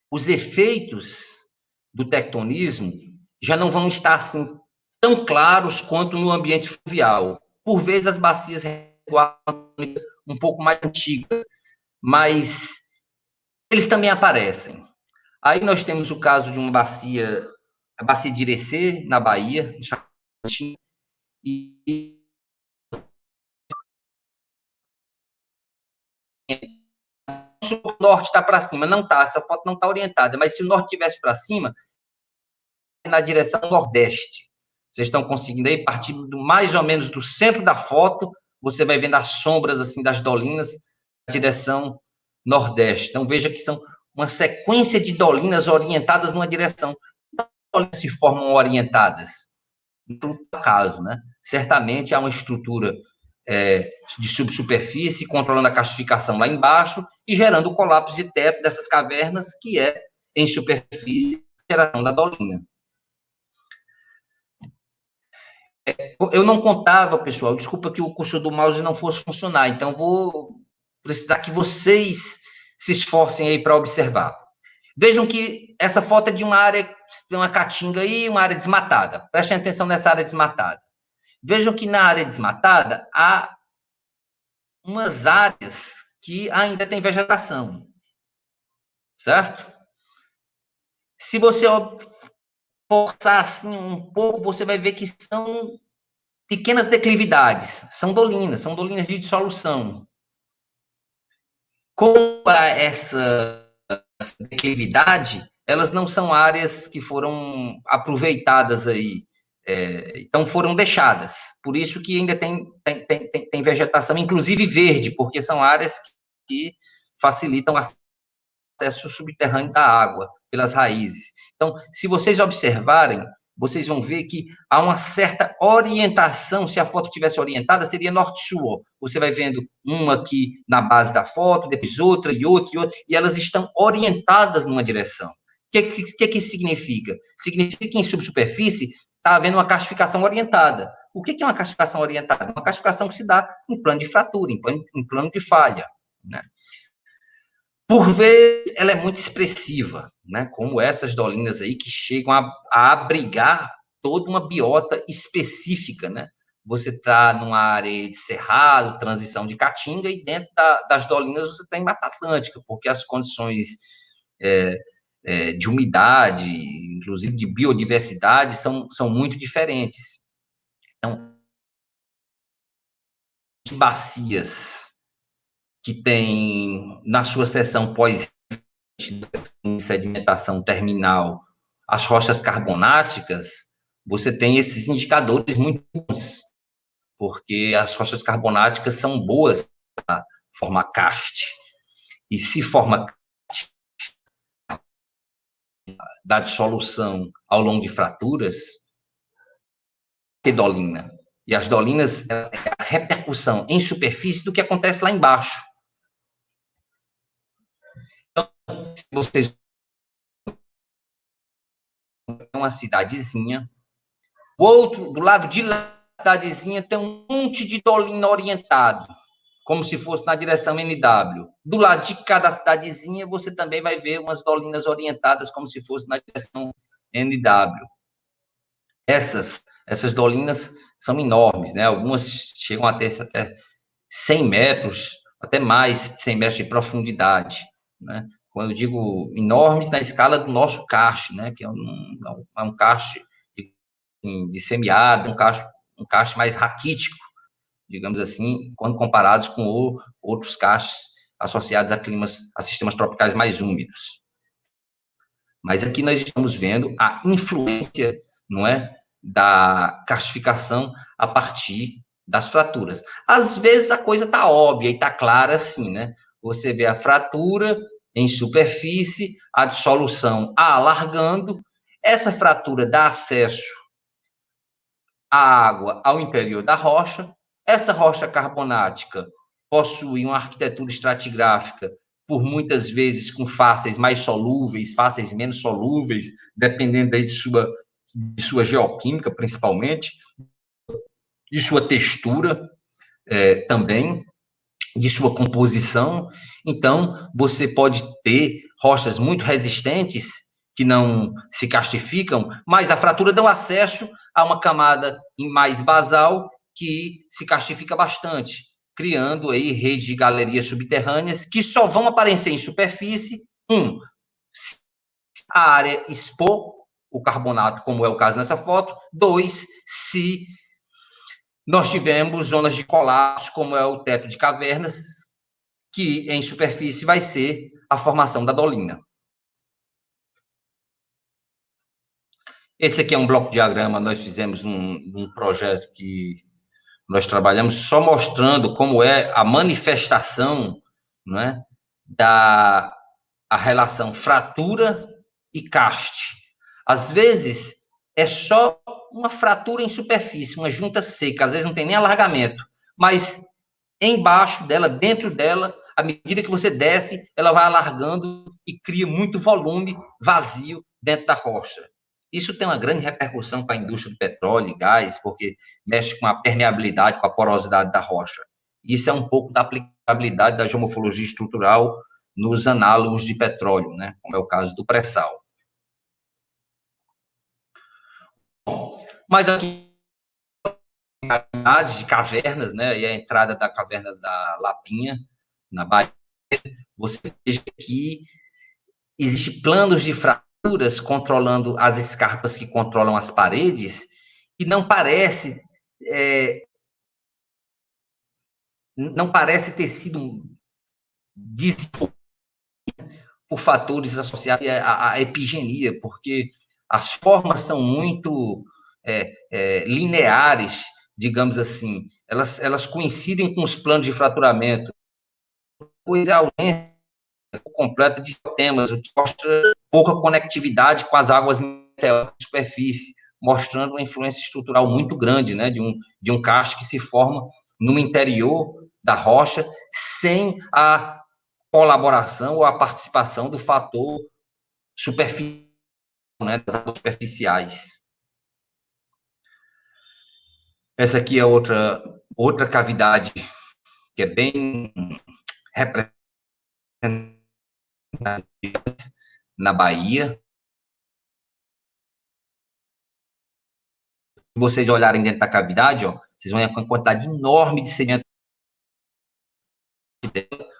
os efeitos do tectonismo já não vão estar assim tão claros quanto no ambiente fluvial. Por vezes as bacias um pouco mais antigas, mas eles também aparecem. Aí nós temos o caso de uma bacia, a bacia de Irecê, na Bahia, e se o norte está para cima, não está, essa foto não está orientada, mas se o norte estivesse para cima, na direção nordeste. Vocês estão conseguindo aí, partindo mais ou menos do centro da foto, você vai vendo as sombras assim das dolinas na direção nordeste. Então veja que são uma sequência de dolinas orientadas numa direção. As dolinas se formam orientadas, no caso, né? Certamente há uma estrutura de subsuperfície controlando a calcificação lá embaixo e gerando o colapso de teto dessas cavernas, que é em superfície a geração da dolina. Eu não contava, pessoal, desculpa que o curso do mouse não fosse funcionar, então vou precisar que vocês se esforcem aí para observar. Vejam que essa foto é de uma área, tem uma caatinga aí, uma área desmatada. Prestem atenção nessa área desmatada. Vejam que na área desmatada há umas áreas que ainda tem vegetação, certo? Se você forçar assim um pouco, você vai ver que são pequenas declividades, são dolinas de dissolução. Com essa declividade, elas não são áreas que foram aproveitadas aí, então foram deixadas. Por isso que ainda tem vegetação, inclusive verde, porque são áreas que facilitam o acesso subterrâneo da água pelas raízes. Então, se vocês observarem, vocês vão ver que há uma certa orientação. Se a foto tivesse orientada, seria norte-sul. Você vai vendo uma aqui na base da foto, depois outra e outra, e elas estão orientadas numa direção. O que isso significa? Significa que em subsuperfície está havendo uma calcificação orientada. O que é uma calcificação orientada? Uma calcificação que se dá em plano de fratura, em plano de falha, né? Por vezes, ela é muito expressiva, né? Como essas dolinas aí que chegam a abrigar toda uma biota específica, né? Você está numa área de cerrado, transição de caatinga, e dentro das dolinas você tem Mata Atlântica, porque as condições de umidade, inclusive de biodiversidade, são muito diferentes. Então, bacias que tem na sua seção pós sedimentação terminal as rochas carbonáticas, você tem esses indicadores muito bons, porque as rochas carbonáticas são boas para formar karst. E se forma da dissolução ao longo de fraturas, tem dolina. E as dolinas é a repercussão em superfície do que acontece lá embaixo. Então, se vocês uma cidadezinha, do lado de lá da cidadezinha tem um monte de dolina orientado, como se fosse na direção NW. Do lado de cada cidadezinha, você também vai ver umas dolinas orientadas, como se fosse na direção NW. Essas dolinas são enormes, né? Algumas chegam a ter até 100 metros, até mais de 100 metros de profundidade, né? Quando eu digo enormes, na escala do nosso karst, né? Que é um karst de semiárido, um karst mais raquítico, digamos assim, quando comparados com outros karsts associados a sistemas tropicais mais úmidos. Mas aqui nós estamos vendo a influência, não é, da calcificação a partir das fraturas. Às vezes a coisa está óbvia e está clara assim, né? Você vê a fratura em superfície, a dissolução alargando, essa fratura dá acesso à água ao interior da rocha, essa rocha carbonática possui uma arquitetura estratigráfica por muitas vezes com fáceis mais solúveis, fáceis menos solúveis, dependendo aí de sua geoquímica, principalmente, de sua textura também. de sua composição. Então, você pode ter rochas muito resistentes que não se castificam, mas a fratura dá acesso a uma camada mais basal que se castifica bastante, criando aí redes de galerias subterrâneas que só vão aparecer em superfície, se a área expor o carbonato, como é o caso nessa foto. 2, se nós tivemos zonas de colapso, como é o teto de cavernas, que em superfície vai ser a formação da dolina. Esse aqui é um bloco diagrama, nós fizemos um projeto que nós trabalhamos só mostrando como é a manifestação, não é, da a relação fratura e karst. Às vezes, é só uma fratura em superfície, uma junta seca, às vezes não tem nem alargamento, mas embaixo dela, dentro dela, à medida que você desce, ela vai alargando e cria muito volume vazio dentro da rocha. Isso tem uma grande repercussão para a indústria do petróleo e gás, porque mexe com a permeabilidade, com a porosidade da rocha. Isso é um pouco da aplicabilidade da geomorfologia estrutural nos análogos de petróleo, né? Como é o caso do pré-sal. Mas aqui, de cavernas, né? E a entrada da caverna da Lapinha, na Bahia, você veja que existe planos de fraturas controlando as escarpas que controlam as paredes, e não parece ter sido desenvolvido por fatores associados à epigenia, porque as formas são muito lineares, digamos assim, elas coincidem com os planos de fraturamento, pois a ausência completa de temas, o que mostra pouca conectividade com as águas meteóricas de superfície, mostrando uma influência estrutural muito grande, né, de um karst que se forma no interior da rocha, sem a colaboração ou a participação do fator superficial, né, das águas superficiais. Essa aqui é outra cavidade que é bem representativa na Bahia. Se vocês olharem dentro da cavidade, ó, vocês vão ver uma quantidade enorme de sedimento,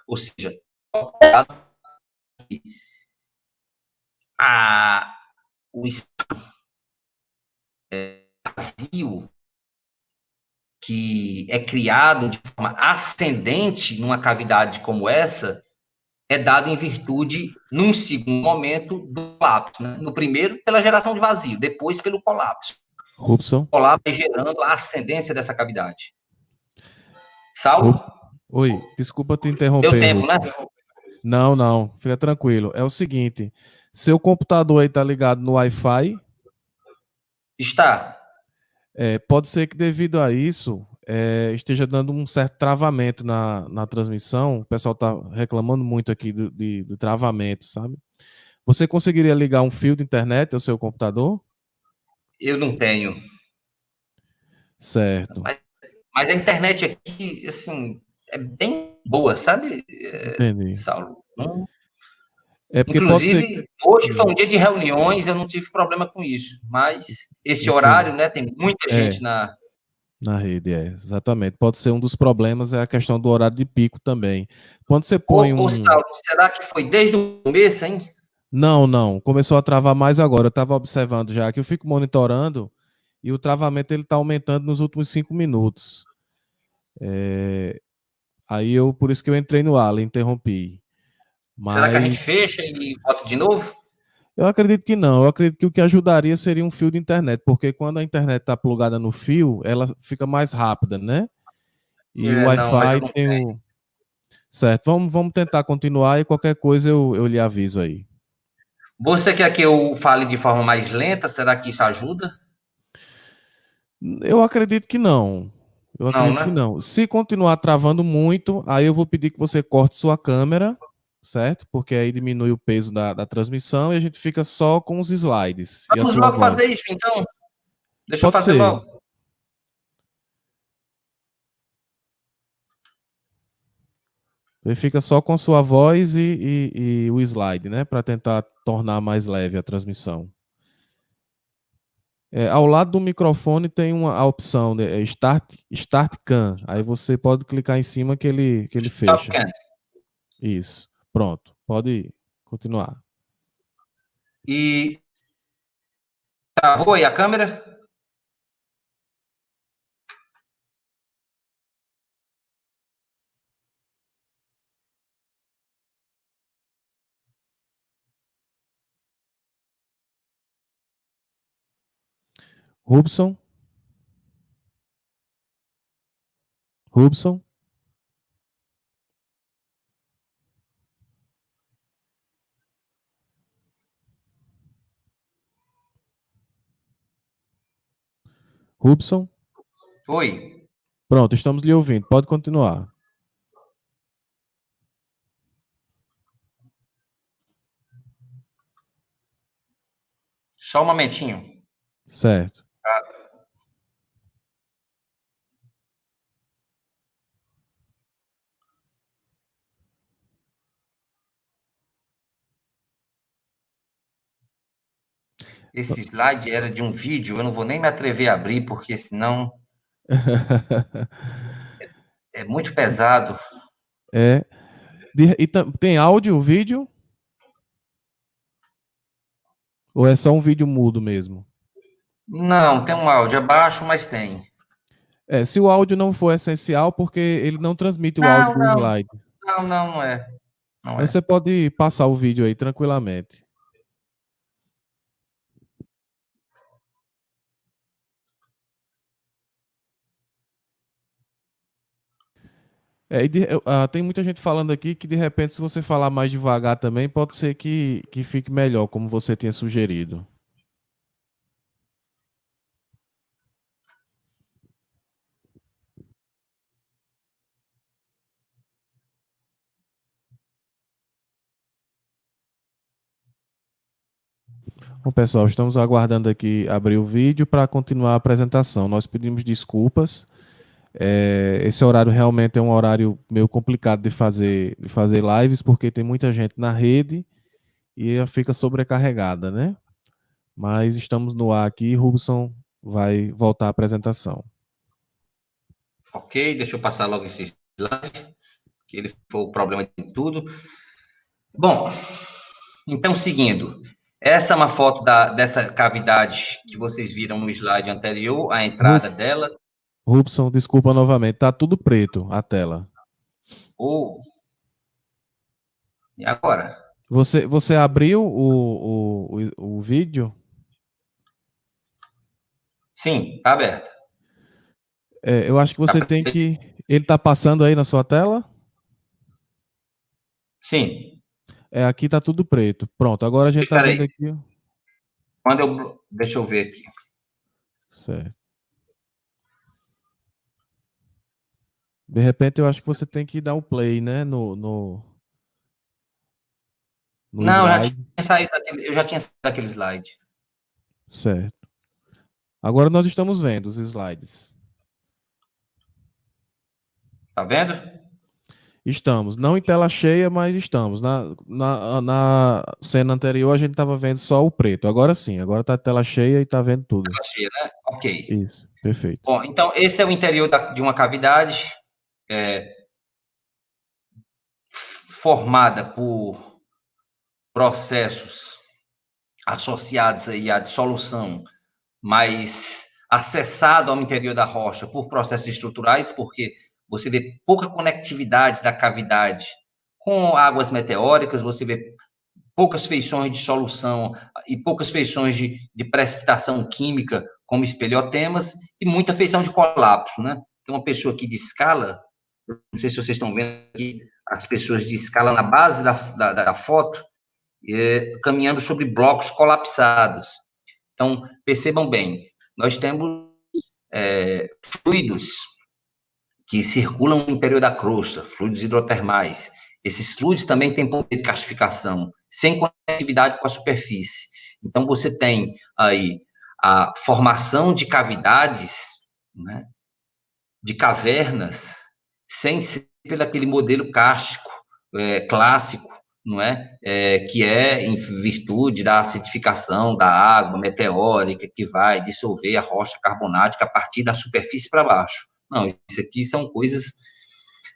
ou seja, o vazio que é criado de forma ascendente numa cavidade como essa é dado em virtude, num segundo momento, do colapso. Né? No primeiro, pela geração de vazio, depois pelo colapso. Robson. O colapso gerando a ascendência dessa cavidade. Saulo? Oi, desculpa te interromper. Deu tempo, Robson, né? Não, fica tranquilo. É o seguinte, seu computador aí tá ligado no Wi-Fi? Está. Pode ser que devido a isso esteja dando um certo travamento na transmissão. O pessoal está reclamando muito aqui do travamento, sabe? Você conseguiria ligar um fio de internet ao seu computador? Eu não tenho. Certo. Mas a internet aqui, assim, é bem boa, sabe, Entendi. Saulo? Porque inclusive, hoje foi um dia de reuniões, eu não tive problema com isso. Mas esse horário, né, tem muita gente na rede, exatamente. Pode ser um dos problemas, é a questão do horário de pico também. Quando você põe Saulo, será que foi desde o começo, hein? Não. Começou a travar mais agora. Eu estava observando já que eu fico monitorando e o travamento ele está aumentando nos últimos 5 minutos. Aí por isso que eu entrei no ar, interrompi. Mas será que a gente fecha e bota de novo? Eu acredito que não. Eu acredito que o que ajudaria seria um fio de internet, porque quando a internet está plugada no fio, ela fica mais rápida, né? E o Wi-Fi tem o... Certo, vamos tentar continuar e qualquer coisa eu lhe aviso aí. Você quer que eu fale de forma mais lenta? Será que isso ajuda? Eu acredito que não. Eu acredito que não. Se continuar travando muito, aí eu vou pedir que você corte sua câmera, certo? Porque aí diminui o peso da transmissão e a gente fica só com os slides. Vamos logo fazer isso, então. Deixa eu fazer logo. Verifica só com sua voz e o slide, né? Para tentar tornar mais leve a transmissão. Ao lado do microfone tem a opção de Start Cam. Aí você pode clicar em cima que ele Stop fecha. Can. Isso. Pronto. Pode continuar. E travou aí a câmera? Rubson? Rubson? Rubson? Oi. Pronto, estamos lhe ouvindo. Pode continuar. Só um momentinho. Certo. Esse slide era de um vídeo, eu não vou nem me atrever a abrir, porque senão é muito pesado. É. Tem áudio, vídeo? Ou é só um vídeo mudo mesmo? Não, tem um áudio abaixo, mas tem. Se o áudio não for essencial, porque ele não transmite o áudio Não, do não, slide. não é. Não Então é. você pode passar o vídeo aí tranquilamente. Tem muita gente falando aqui que de repente, se você falar mais devagar também, pode ser que fique melhor, como você tinha sugerido. Bom, pessoal, estamos aguardando aqui abrir o vídeo para continuar a apresentação. Nós pedimos desculpas. Esse horário realmente é um horário meio complicado de fazer lives, porque tem muita gente na rede e ela fica sobrecarregada, né? Mas estamos no ar aqui, Rubson vai voltar à apresentação. Ok, deixa eu passar logo esse slide, que ele foi o problema de tudo. Bom, então, seguindo. Essa é uma foto dessa cavidade que vocês viram no slide anterior, a Ru- entrada dela. Rubson, desculpa novamente, tá tudo preto a tela. Ou, e agora? Você abriu o vídeo? Sim, está aberta. Eu acho que você tem que. Ele tá passando aí na sua tela? Sim. Aqui tá tudo preto. Pronto, agora a gente tá Espera vendo aí. aqui. Deixa eu ver aqui. Certo. De repente eu acho que você tem que dar o play, né? No Não, slide. eu já tinha saído daquele slide. Certo. Agora nós estamos vendo os slides. Tá vendo? Estamos. Não em tela cheia, mas estamos. Na cena anterior a gente estava vendo só o preto. Agora sim, agora tá tela cheia e tá vendo tudo. Achei, né? Ok. Isso, perfeito. Bom, então esse é o interior de uma cavidade formada por processos associados aí à dissolução, mas acessado ao interior da rocha por processos estruturais, porque você vê pouca conectividade da cavidade com águas meteóricas, você vê poucas feições de solução e poucas feições de precipitação química, como espelhotemas, e muita feição de colapso, né? Tem uma pessoa aqui de escala, não sei se vocês estão vendo aqui, as pessoas de escala na base da foto, caminhando sobre blocos colapsados. Então, percebam bem, nós temos fluidos que circulam no interior da crosta, fluidos hidrotermais. Esses fluidos também têm poder de gastrificação, sem conectividade com a superfície. Então, você tem aí a formação de cavidades, né, de cavernas, sem ser pelo aquele modelo kárstico, clássico, não é? Que é em virtude da acidificação da água meteórica que vai dissolver a rocha carbonática a partir da superfície para baixo. Não, isso aqui são coisas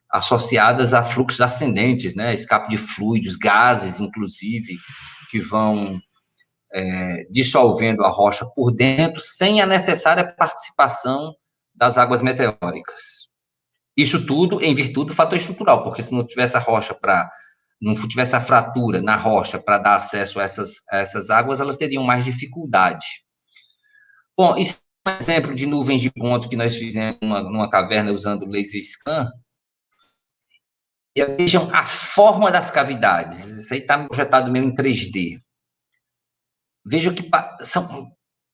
associadas a fluxos ascendentes, né? Escape de fluidos, gases, inclusive, que vão dissolvendo a rocha por dentro, sem a necessária participação das águas meteóricas. Isso tudo em virtude do fator estrutural, porque se não tivesse a rocha não tivesse a fratura na rocha para dar acesso a essas águas, elas teriam mais dificuldade. Bom, isso é um exemplo de nuvens de ponto que nós fizemos numa caverna usando laser scan. E vejam a forma das cavidades. Isso aí está projetado mesmo em 3D. Vejam que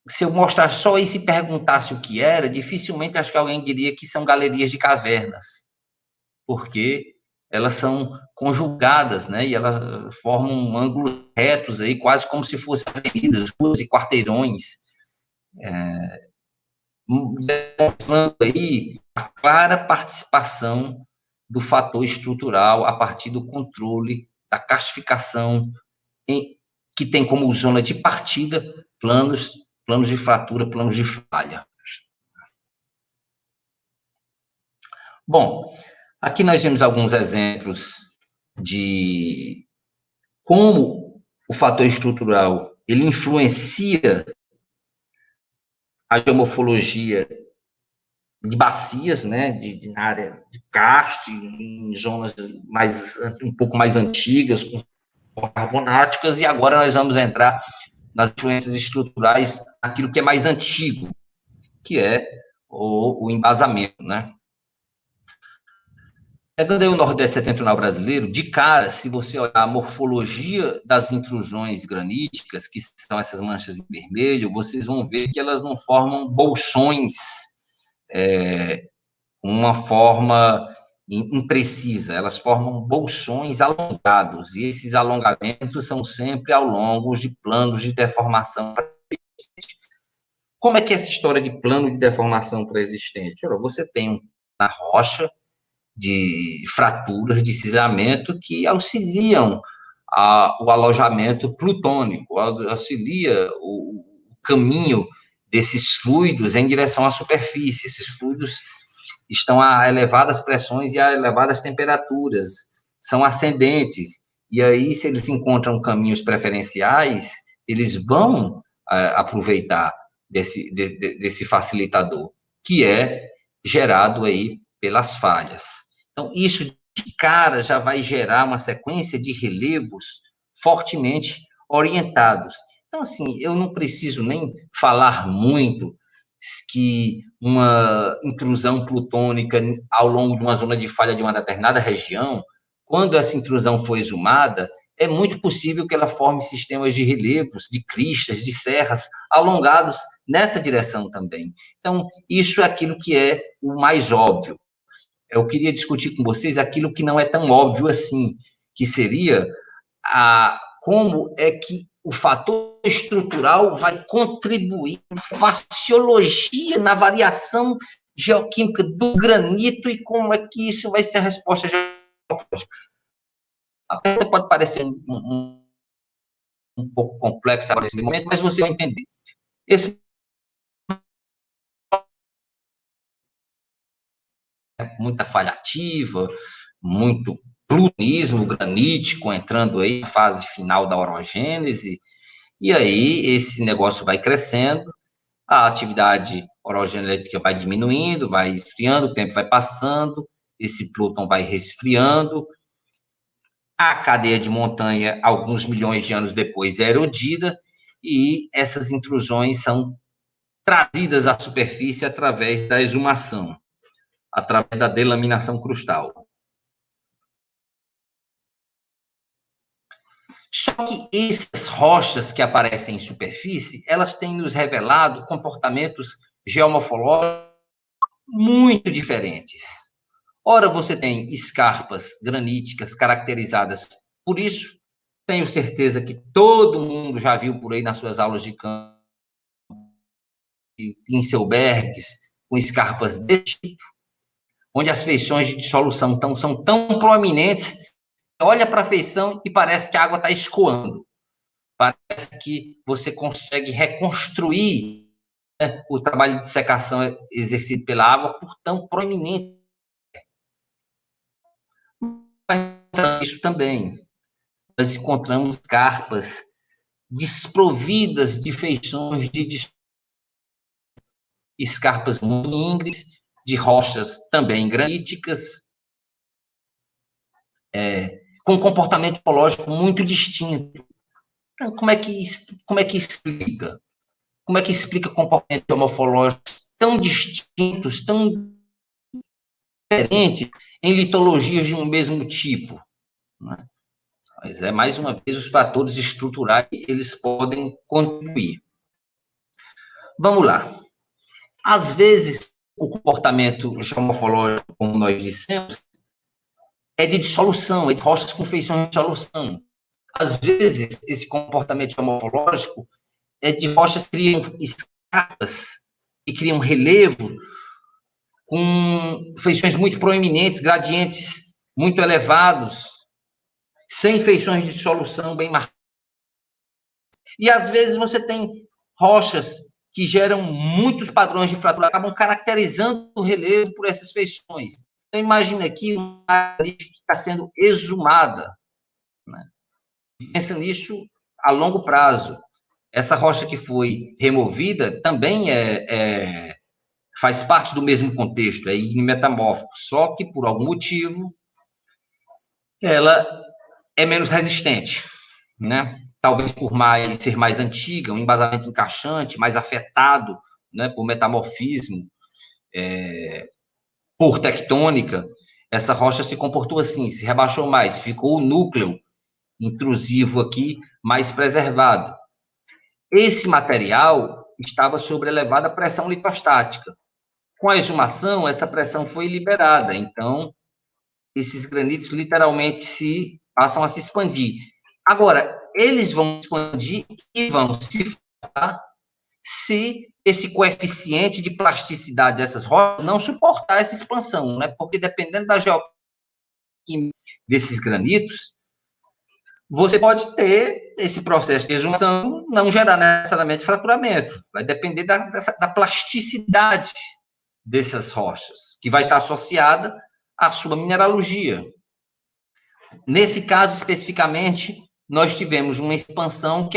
se eu mostrar só isso e perguntasse o que era, dificilmente acho que alguém diria que são galerias de cavernas, porque elas são conjugadas, né, e elas formam ângulos retos aí, quase como se fossem avenidas, ruas e quarteirões, demonstrando aí a clara participação do fator estrutural a partir do controle da castificação, que tem como zona de partida planos de fratura, planos de falha. Bom, aqui nós vemos alguns exemplos de como o fator estrutural ele influencia a geomorfologia de bacias, né, na área de karst, em zonas um pouco mais antigas, com carbonáticas, e agora nós vamos entrar nas influências estruturais, aquilo que é mais antigo, que é o embasamento, né? Pegando aí o Nordeste setentrional brasileiro, de cara, se você olhar a morfologia das intrusões graníticas, que são essas manchas em vermelho, vocês vão ver que elas não formam bolsões com uma forma imprecisa, elas formam bolsões alongados, e esses alongamentos são sempre ao longo de planos de deformação pré-existente. Como é que é essa história de plano de deformação pré-existente? Você tem na rocha de fraturas, de cisalhamento que auxiliam o alojamento plutônico, auxilia o caminho desses fluidos em direção à superfície. Esses fluidos estão a elevadas pressões e a elevadas temperaturas, são ascendentes, e aí, se eles encontram caminhos preferenciais, eles vão aproveitar desse facilitador, que é gerado aí pelas falhas. Então, isso de cara já vai gerar uma sequência de relevos fortemente orientados. Então, assim, eu não preciso nem falar muito que uma intrusão plutônica ao longo de uma zona de falha de uma determinada região, quando essa intrusão for exumada, é muito possível que ela forme sistemas de relevos, de cristas, de serras, alongados nessa direção também. Então, isso é aquilo que é o mais óbvio. Eu queria discutir com vocês aquilo que não é tão óbvio assim, que seria como é que o fator estrutural vai contribuir na faciologia, na variação geoquímica do granito e como é que isso vai ser a resposta geológica. A pergunta pode parecer um pouco complexa nesse momento, mas você vai entender. Esse muita falha ativa, muito plutonismo granítico entrando aí na fase final da orogênese, e aí esse negócio vai crescendo, a atividade orogenética vai diminuindo, vai esfriando, o tempo vai passando, esse Plutão vai resfriando, a cadeia de montanha, alguns milhões de anos depois, é erodida, e essas intrusões são trazidas à superfície através da exumação, através da delaminação crustal. Só que essas rochas que aparecem em superfície, elas têm nos revelado comportamentos geomorfológicos muito diferentes. Ora, você tem escarpas graníticas caracterizadas por isso, tenho certeza que todo mundo já viu por aí nas suas aulas de campo, em Pinselbergs, com escarpas desse tipo. onde as feições de dissolução são tão proeminentes, olha para a feição e parece que a água está escoando. Parece que você consegue reconstruir, né, o trabalho de secação exercido pela água por tão proeminente. Isso também. Nós encontramos carpas desprovidas de feições de escarpas muito íngremes, de rochas também graníticas, com um comportamento ecológico muito distinto. Então, como é que explica? Como é que explica comportamentos morfológicos tão distintos, tão diferentes, em litologias de um mesmo tipo? Né? Mas mais uma vez, os fatores estruturais, eles podem contribuir. Vamos lá. Às vezes, o comportamento geomorfológico, como nós dissemos, é de dissolução, é de rochas com feições de dissolução. Às vezes, esse comportamento geomorfológico é de rochas que criam escapas, que criam relevo, com feições muito proeminentes, gradientes muito elevados, sem feições de dissolução bem marcadas. E, às vezes, você tem rochas que geram muitos padrões de fratura, acabam caracterizando o relevo por essas feições. Então, imagina aqui uma área que está sendo exumada. Né? Pensa nisso a longo prazo. Essa rocha que foi removida também faz parte do mesmo contexto, é ignimetamórfico, só que, por algum motivo, ela é menos resistente, né? Talvez por ser mais antiga, um embasamento encaixante, mais afetado, né, por metamorfismo, por tectônica, essa rocha se comportou assim, se rebaixou mais, ficou o núcleo intrusivo aqui mais preservado. Esse material estava sob elevada pressão litostática. Com a exumação, essa pressão foi liberada, então esses granitos literalmente passam a se expandir. Agora, eles vão expandir e vão se formar se esse coeficiente de plasticidade dessas rochas não suportar essa expansão, né? Porque dependendo da geoquímica desses granitos, você pode ter esse processo de exumação não gerar necessariamente fraturamento. Vai depender da plasticidade dessas rochas, que vai estar associada à sua mineralogia. Nesse caso, especificamente, nós tivemos uma expansão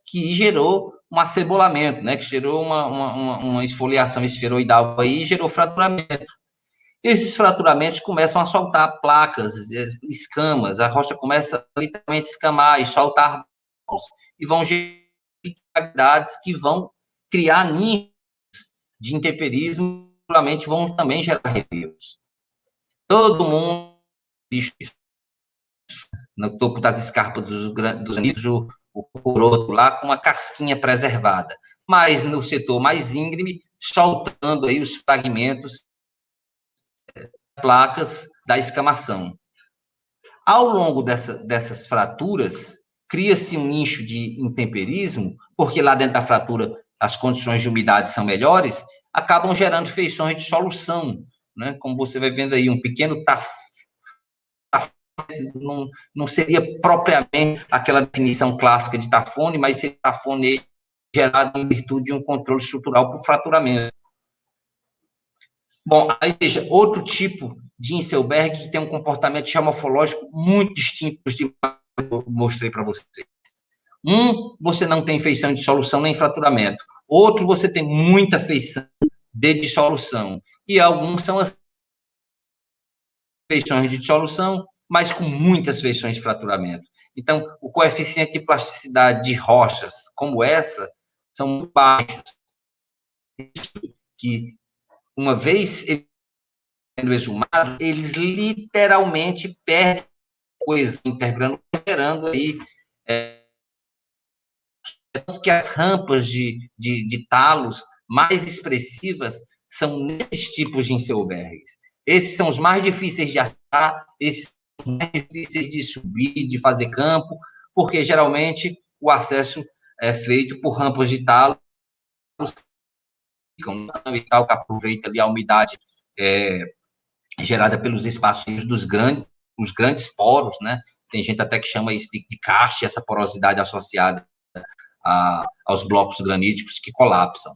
que gerou um acebolamento, né, que gerou uma esfoliação esferoidal aí e gerou fraturamento. Esses fraturamentos começam a soltar placas, escamas, a rocha começa a literalmente escamar e soltar e vão gerar cavidades que vão criar ninhos de intemperismo, provavelmente vão também gerar relevos. Todo mundo no topo das escarpas dos granitos, o coroto lá com uma casquinha preservada, mas no setor mais íngreme, soltando aí os fragmentos, placas da escamação. Ao longo dessas fraturas, cria-se um nicho de intemperismo, porque lá dentro da fratura as condições de umidade são melhores, acabam gerando feições de solução, né? Como você vai vendo aí, um pequeno não seria propriamente aquela definição clássica de tafone, mas seria tafone gerado em virtude de um controle estrutural por fraturamento. Bom, aí veja, outro tipo de Inselberg que tem um comportamento geomorfológico muito distinto dos que eu mostrei para vocês. Você não tem feição de dissolução nem fraturamento. Outro, você tem muita feição de dissolução. E alguns são as feições de dissolução, mas com muitas feições de fraturamento. Então, o coeficiente de plasticidade de rochas como essa são muito baixos. Que, uma vez sendo exumados, eles literalmente perdem coisa intergrano, gerando aí tanto que as rampas de talos mais expressivas são nesses tipos de Inselbergs. Esses são os mais difíceis de assar, esses são os mais difíceis de subir, de fazer campo, porque geralmente o acesso é feito por rampas de talos e tal, que aproveita ali a umidade gerada pelos espaços dos os grandes poros, né? Tem gente até que chama isso de karst, essa porosidade associada aos blocos graníticos que colapsam.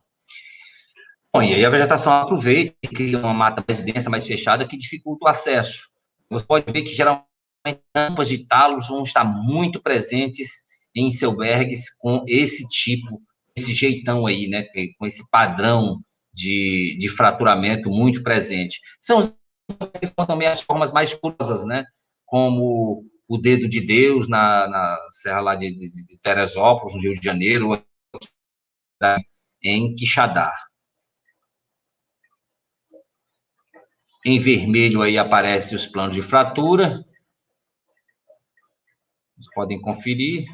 Bom, e aí a vegetação aproveita e cria uma mata mais densa, mais fechada, que dificulta o acesso. Você pode ver que, geralmente, tampas de talos vão estar muito presentes em Selbergs com esse tipo, esse jeitão aí, né, com esse padrão de fraturamento muito presente. São também as formas mais curiosas, né, como o Dedo de Deus na serra lá de Teresópolis, no Rio de Janeiro, em Quixadá. Em vermelho aí aparecem os planos de fratura. Vocês podem conferir.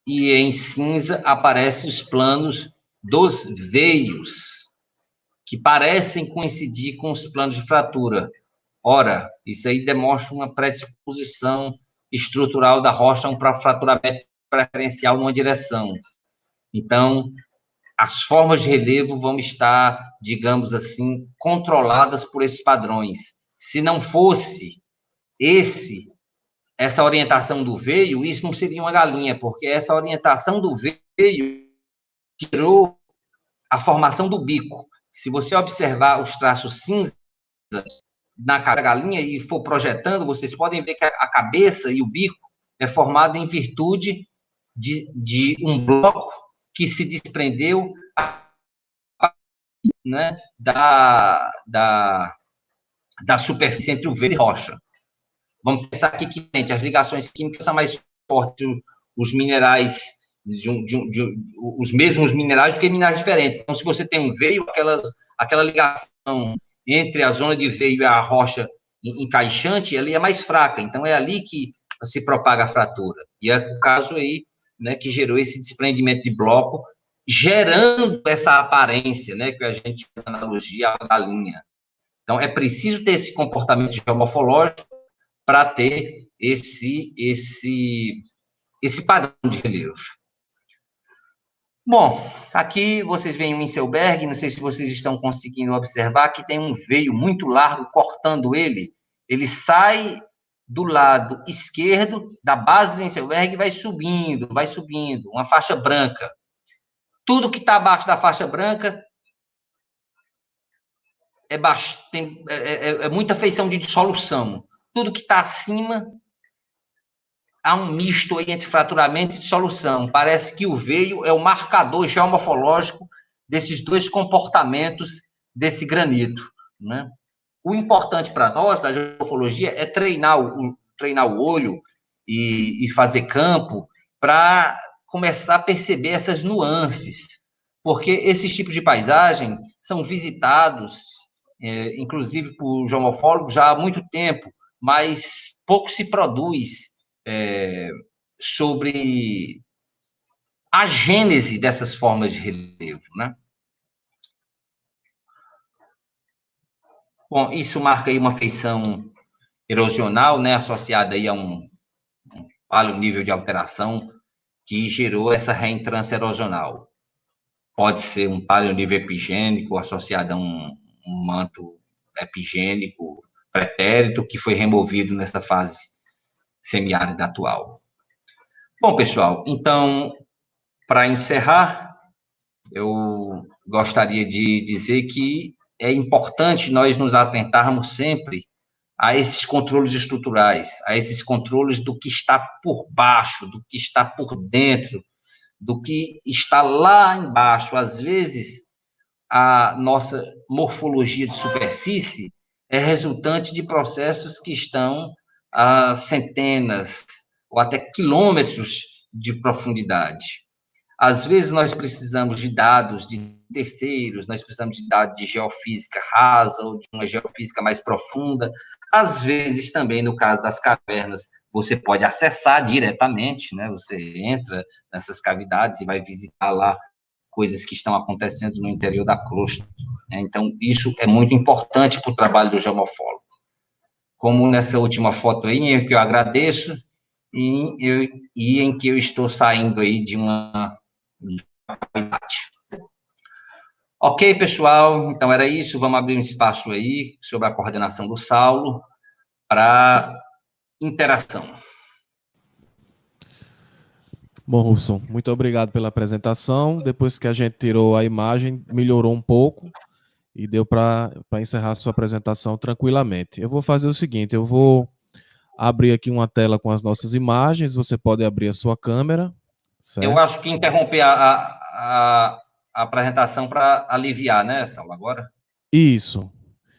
E em cinza aparecem os planos dos veios, que parecem coincidir com os planos de fratura. Ora, isso aí demonstra uma predisposição estrutural da rocha para fraturamento preferencial numa direção. Então, as formas de relevo vão estar, digamos assim, controladas por esses padrões. Se não fosse essa orientação do veio, isso não seria uma galinha, porque essa orientação do veio tirou a formação do bico. Se você observar os traços cinza na galinha e for projetando, vocês podem ver que a cabeça e o bico é formado em virtude de um bloco que se desprendeu, né, da superfície entre o veio e rocha. Vamos pensar aqui que as ligações químicas são mais fortes, os minerais, os mesmos minerais do que minerais diferentes. Então, se você tem um veio, aquela ligação entre a zona de veio e a rocha encaixante, ela é mais fraca. Então, é ali que se propaga a fratura. E é o caso aí, né, que gerou esse desprendimento de bloco, gerando essa aparência, né, que a gente faz analogia à galinha. Então, é preciso ter esse comportamento geomorfológico para ter esse padrão de relevo. Bom, aqui vocês veem o Inselberg, não sei se vocês estão conseguindo observar, que tem um veio muito largo cortando ele. Ele sai do lado esquerdo da base do Inselberg e vai subindo, uma faixa branca. Tudo que está abaixo da faixa branca é muita feição de dissolução. Tudo que está acima, há um misto aí entre fraturamento e dissolução. Parece que o veio é o marcador geomorfológico desses dois comportamentos desse granito, né? O importante para nós, da geomorfologia, é treinar o olho e fazer campo para começar a perceber essas nuances, porque esses tipos de paisagem são visitados, inclusive por geomorfólogos, já há muito tempo, mas pouco se produz sobre a gênese dessas formas de relevo, né? Bom, isso marca aí uma feição erosional, né, associada aí a um alto nível de alteração que gerou essa reentrância erosional. Pode ser um paleonível epigênico associado a um manto epigênico pretérito que foi removido nessa fase semiárida atual. Bom, pessoal, então, para encerrar, eu gostaria de dizer que é importante nós nos atentarmos sempre a esses controles estruturais, a esses controles do que está por baixo, do que está por dentro, do que está lá embaixo. Às vezes, a nossa morfologia de superfície é resultante de processos que estão a centenas ou até quilômetros de profundidade. Às vezes, nós precisamos de dados de terceiros, nós precisamos de dados de geofísica rasa ou de uma geofísica mais profunda. Às vezes, também, no caso das cavernas, você pode acessar diretamente, né? Você entra nessas cavidades e vai visitar lá coisas que estão acontecendo no interior da crosta, né? Então, isso é muito importante para o trabalho do geomorfólogo. Como nessa última foto aí, em que eu agradeço, e em que eu estou saindo aí de uma cavidade. Ok, pessoal, então era isso. Vamos abrir um espaço aí sobre a coordenação do Saulo para interação. Bom, Rubson, muito obrigado pela apresentação. Depois que a gente tirou a imagem, melhorou um pouco e deu para encerrar a sua apresentação tranquilamente. Eu vou fazer o seguinte, eu vou abrir aqui uma tela com as nossas imagens, você pode abrir a sua câmera, certo? Eu acho que interromper a apresentação para aliviar, né, Saulo, agora? Isso.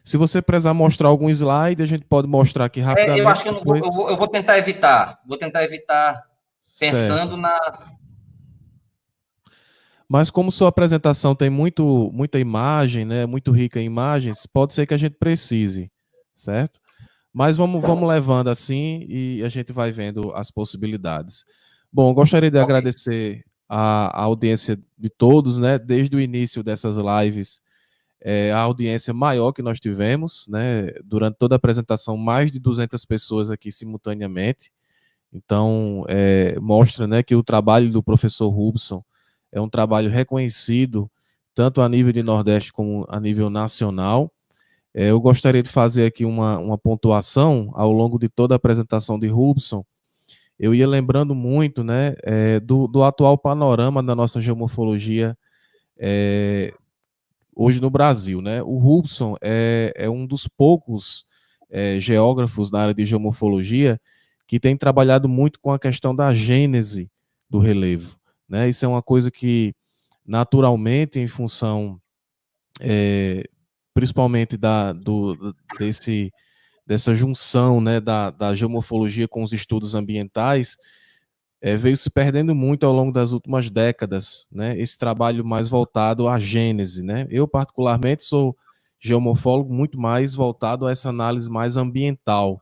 Se você precisar mostrar algum slide, a gente pode mostrar aqui Eu rapidamente. acho que eu não Depois... vou, eu vou tentar evitar. Vou tentar evitar Certo. pensando na... Mas como sua apresentação tem muita imagem, né, muito rica em imagens, pode ser que a gente precise, certo? Mas vamos levando assim e a gente vai vendo as possibilidades. Bom, gostaria de agradecer a audiência de todos, né, desde o início dessas lives, a audiência maior que nós tivemos, né, durante toda a apresentação, mais de 200 pessoas aqui simultaneamente. Então, mostra, né, que o trabalho do professor Rubson é um trabalho reconhecido, tanto a nível de Nordeste como a nível nacional. Eu gostaria de fazer aqui uma pontuação ao longo de toda a apresentação de Rubson. Eu ia lembrando muito, né, do atual panorama da nossa geomorfologia hoje no Brasil, né? O Rubson é um dos poucos geógrafos na área de geomorfologia que tem trabalhado muito com a questão da gênese do relevo, né? Isso é uma coisa que, naturalmente, em função, principalmente dessa junção, né, da geomorfologia com os estudos ambientais, veio se perdendo muito ao longo das últimas décadas, né? Esse trabalho mais voltado à gênese, né? Eu, particularmente, sou geomorfólogo muito mais voltado a essa análise mais ambiental,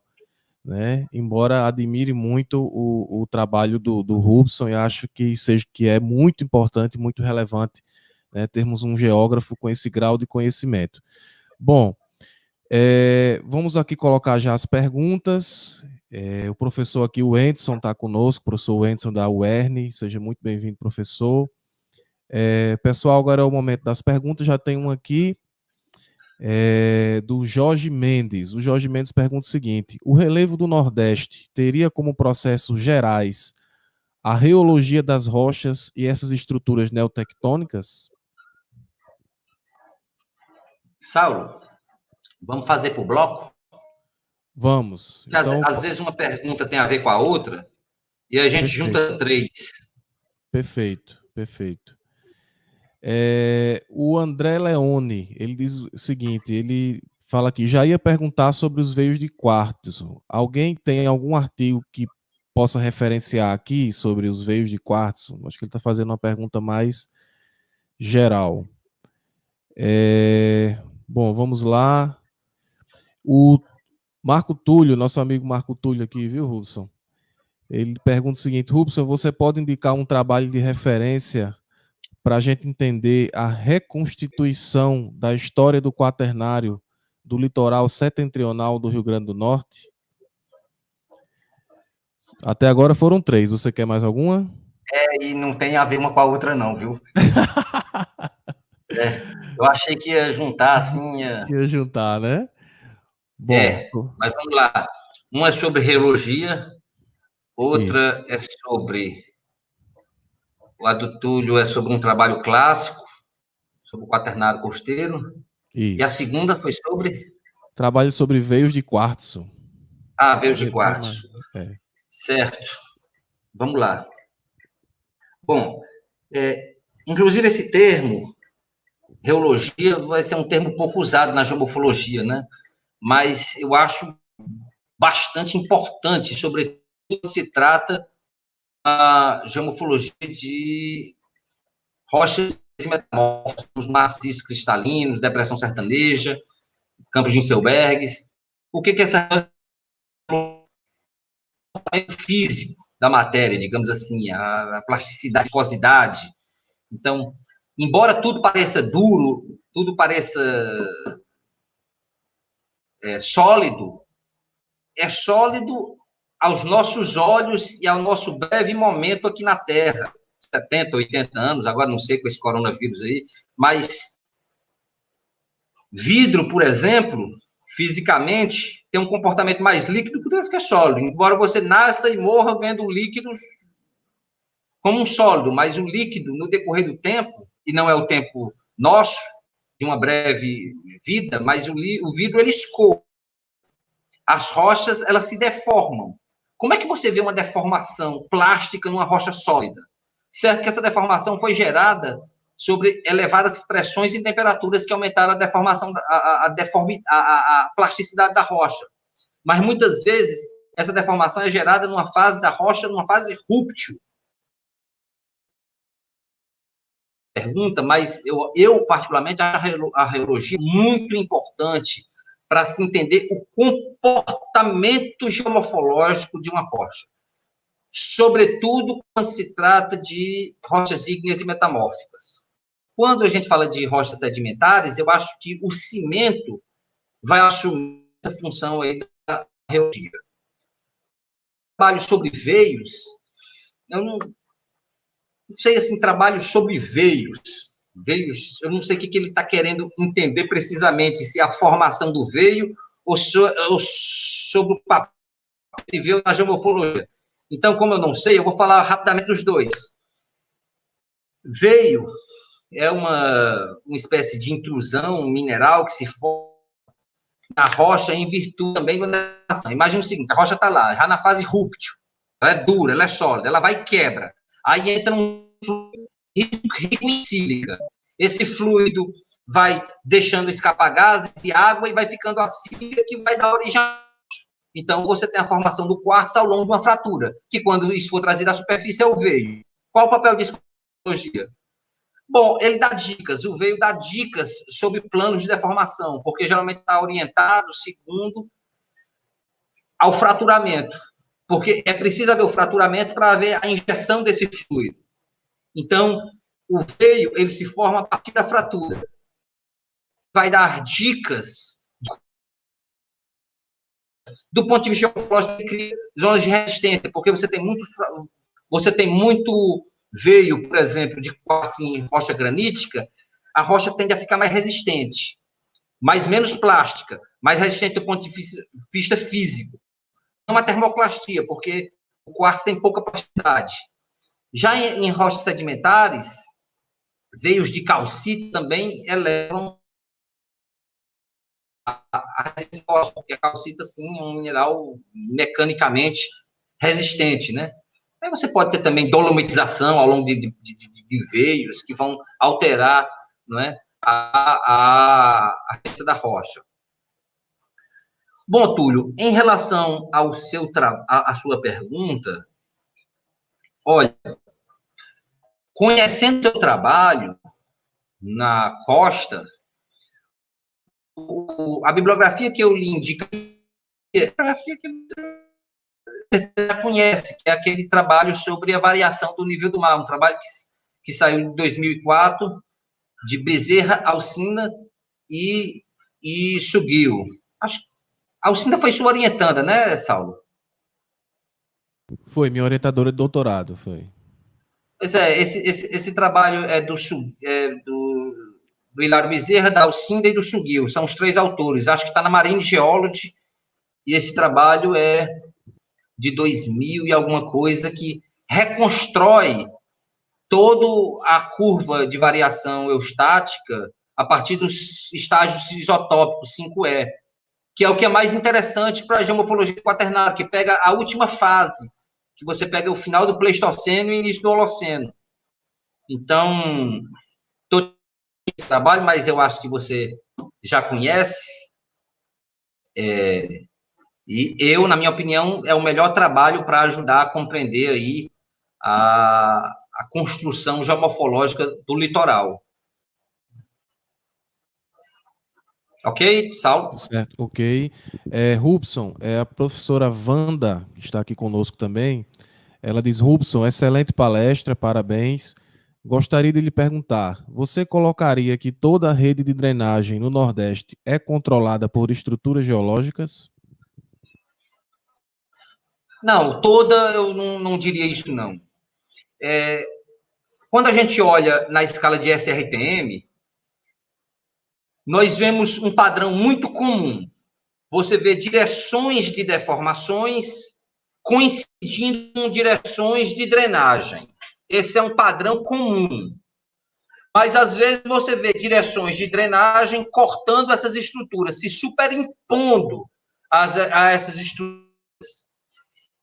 né? Embora admire muito o trabalho do Rubson e acho que é muito importante, muito relevante, né, termos um geógrafo com esse grau de conhecimento. Bom, vamos aqui colocar já as perguntas. O professor aqui, o Edson, está conosco, professor Edson da UERN. Seja muito bem-vindo, professor. Pessoal, agora é o momento das perguntas. Já tem uma aqui do Jorge Mendes. O Jorge Mendes pergunta o seguinte: o relevo do Nordeste teria como processos gerais a reologia das rochas e essas estruturas neotectônicas? Saulo, vamos fazer por bloco? Vamos. Então, Às vezes uma pergunta tem a ver com a outra e a gente perfeito. junta três. Perfeito, perfeito. O André Leone, ele diz o seguinte, ele fala aqui, já ia perguntar sobre os veios de quartzo. Alguém tem algum artigo que possa referenciar aqui sobre os veios de quartzo? Acho que ele está fazendo uma pergunta mais geral. Bom, vamos lá. O Marco Túlio, nosso amigo Marco Túlio aqui, viu, Rubson? Ele pergunta o seguinte, Rubson, você pode indicar um trabalho de referência para a gente entender a reconstituição da história do quaternário do litoral setentrional do Rio Grande do Norte? Até agora foram 3. Você quer mais alguma? E não tem a ver uma com a outra, não, viu? Eu achei que ia juntar, assim... Ia juntar, né? Bom. Mas vamos lá. Uma é sobre reologia, outra Isso. é sobre... A do Túlio é sobre um trabalho clássico, sobre o quaternário costeiro. Isso. E a segunda foi sobre... Trabalho sobre veios de quartzo. Veios de quartzo. Certo. Vamos lá. Bom, inclusive esse termo, reologia, vai ser um termo pouco usado na geomorfologia, né? Mas eu acho bastante importante, sobretudo quando se trata da geomorfologia de rochas metamórficas, maciços cristalinos, depressão sertaneja, campos de Inselbergs. O que é essa físico da matéria, digamos assim, a plasticidade, a viscosidade. Então, embora tudo pareça duro, tudo pareça sólido, é sólido aos nossos olhos e ao nosso breve momento aqui na Terra. 70, 80 anos, agora não sei com esse coronavírus aí, mas Vidro, por exemplo, fisicamente, tem um comportamento mais líquido do que é sólido, embora você nasça e morra vendo líquidos como um sólido, mas o líquido, no decorrer do tempo, e não é o tempo nosso, de uma breve vida, mas o vidro, ele escorre. As rochas, elas se deformam. Como é que você vê uma deformação plástica numa rocha sólida? Certo que essa deformação foi gerada sobre elevadas pressões e temperaturas que aumentaram a deformação, a plasticidade da rocha. Mas muitas vezes essa deformação é gerada numa fase da rocha, numa fase rúptil. Pergunta, mas eu particularmente acho a reologia muito importante para se entender o comportamento geomorfológico de uma rocha, sobretudo quando se trata de rochas ígneas e metamórficas. Quando a gente fala de rochas sedimentares, eu acho que o cimento vai assumir essa função aí da geologia. Trabalho sobre veios, eu não sei, assim, trabalho sobre veios, eu não sei o que ele está querendo entender precisamente, se é a formação do veio ou sobre o papel que se vê na geomorfologia. Então, como eu não sei, eu vou falar rapidamente dos dois. Veio é uma espécie de intrusão mineral que se forma na rocha em virtude também da mineração. Imagina o seguinte, a rocha está lá, já na fase rúptil, ela é dura, ela é sólida, ela vai e quebra. Aí entra um fluido rico em sílica. Esse fluido vai deixando escapar gases e água e vai ficando a sílica que vai dar origem a... Então, você tem a formação do quartzo ao longo de uma fratura, que quando isso for trazido à superfície é o veio. Qual o papel disso na geologia? Bom, ele dá dicas, o veio dá dicas sobre planos de deformação, porque geralmente está orientado segundo ao fraturamento, porque é preciso haver o fraturamento para haver a injeção desse fluido. Então, o veio, ele se forma a partir da fratura. Vai dar dicas do ponto de vista geológico, que cria zonas de resistência, porque você tem muito veio, por exemplo, de quartzo em rocha granítica, a rocha tende a ficar mais resistente, mas menos plástica, mais resistente do ponto de vista físico. É uma termoclastia, porque o quartzo tem pouca plasticidade. Já em rochas sedimentares, veios de calcite também elevam a resposta, porque a calcita, sim, é um mineral mecanicamente resistente, né? Aí você pode ter também dolomitização ao longo de veios que vão alterar, não é, a resistência da rocha. Bom, Túlio, em relação ao a sua pergunta, olha, conhecendo o seu trabalho na costa, a bibliografia que eu lhe indico é a bibliografia que você já conhece, que é aquele trabalho sobre a variação do nível do mar, um trabalho que saiu em 2004, de Bezerra, Alcina e Suguil. Acho que a Alcina foi sua orientanda, né, Saulo? Foi minha orientadora de doutorado, foi. Pois é, esse trabalho é do Hilário Bezerra, da Alcinda e do Suguil, são os três autores, acho que está na Marine Geology, e esse trabalho é de 2000 e alguma coisa, que reconstrói toda a curva de variação eustática a partir dos estágios isotópicos 5E, que é o que é mais interessante para a geomorfologia quaternária, que pega a última fase, que você pega o final do Pleistoceno e início do Holoceno. Então, estou nesse trabalho, mas eu acho que você já conhece, e eu, na minha opinião, é o melhor trabalho para ajudar a compreender aí a construção geomorfológica do litoral. Ok, Saulo? Certo, ok. Rubson, a professora Wanda, que está aqui conosco também, ela diz, Rubson, excelente palestra, parabéns. Gostaria de lhe perguntar, você colocaria que toda a rede de drenagem no Nordeste é controlada por estruturas geológicas? Não, toda eu não diria isso, não. Quando a gente olha na escala de SRTM, nós vemos um padrão muito comum. Você vê direções de deformações coincidindo com direções de drenagem. Esse é um padrão comum. Mas, às vezes, você vê direções de drenagem cortando essas estruturas, se superimpondo a essas estruturas.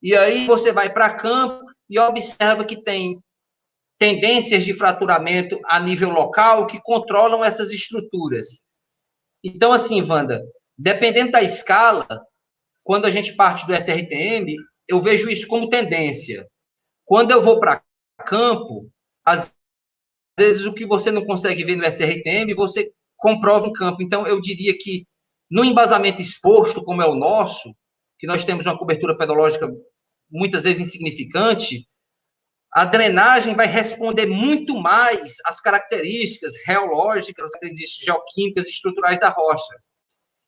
E aí você vai para campo e observa que tem tendências de fraturamento a nível local que controlam essas estruturas. Então, assim, Wanda, dependendo da escala, quando a gente parte do SRTM, eu vejo isso como tendência. Quando eu vou para campo, às vezes o que você não consegue ver no SRTM, você comprova em campo. Então, eu diria que no embasamento exposto, como é o nosso, que nós temos uma cobertura pedológica muitas vezes insignificante, a drenagem vai responder muito mais às características geológicas, às características geoquímicas e estruturais da rocha.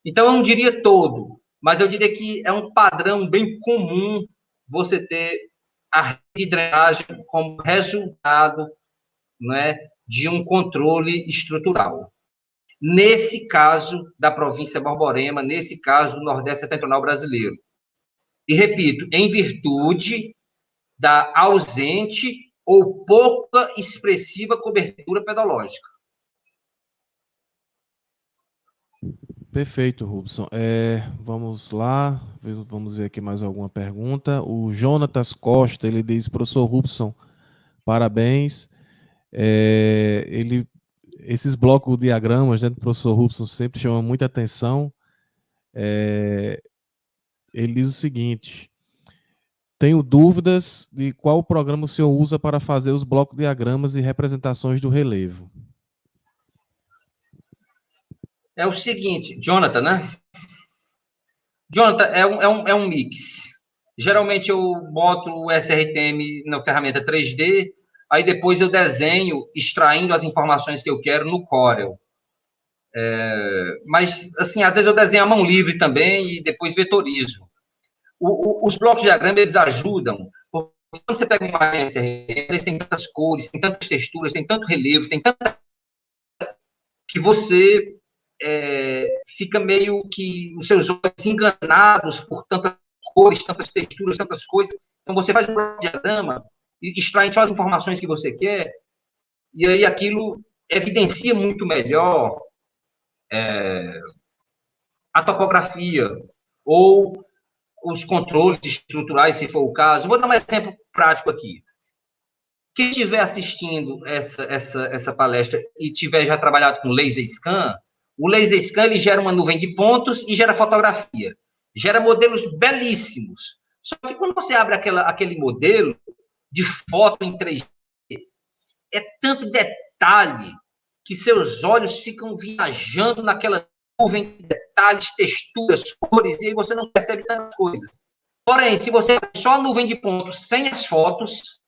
Então, eu não diria todo, mas eu diria que é um padrão bem comum você ter a rede de drenagem como resultado, né, de um controle estrutural. Nesse caso da província Borborema, nesse caso do Nordeste Setentrional brasileiro. E repito, em virtude da ausente ou pouca expressiva cobertura pedológica. Perfeito, Rubson. Vamos lá, vamos ver aqui mais alguma pergunta. O Jonatas Costa, ele diz, professor Rubson, parabéns. Esses blocos diagramas, né, do professor Rubson sempre chamam muita atenção. Ele diz o seguinte: tenho dúvidas de qual programa o senhor usa para fazer os blocos diagramas e representações do relevo. É o seguinte, Jonathan, né? Jonathan, é um mix. Geralmente eu boto o SRTM na ferramenta 3D, aí depois eu desenho, extraindo as informações que eu quero no Corel. Mas, assim, às vezes eu desenho à mão livre também e depois vetorizo. Os blocos de diagrama, eles ajudam, porque quando você pega uma imagem SRTM, eles têm tantas cores, tem tantas texturas, tem tanto relevo, tem tanta... que você fica meio que os seus olhos enganados por tantas cores, tantas texturas, tantas coisas. Então, você faz um diagrama e extrai só as informações que você quer, e aí aquilo evidencia muito melhor a topografia ou os controles estruturais, se for o caso. Vou dar um exemplo prático aqui. Quem estiver assistindo essa palestra e tiver já trabalhado com laser scan, o laser scan ele gera uma nuvem de pontos e gera fotografia. Gera modelos belíssimos. Só que quando você abre aquele modelo de foto em 3D, é tanto detalhe que seus olhos ficam viajando naquela nuvem de detalhes, texturas, cores, e aí você não percebe tantas coisas. Porém, se você abre só a nuvem de pontos sem as fotos,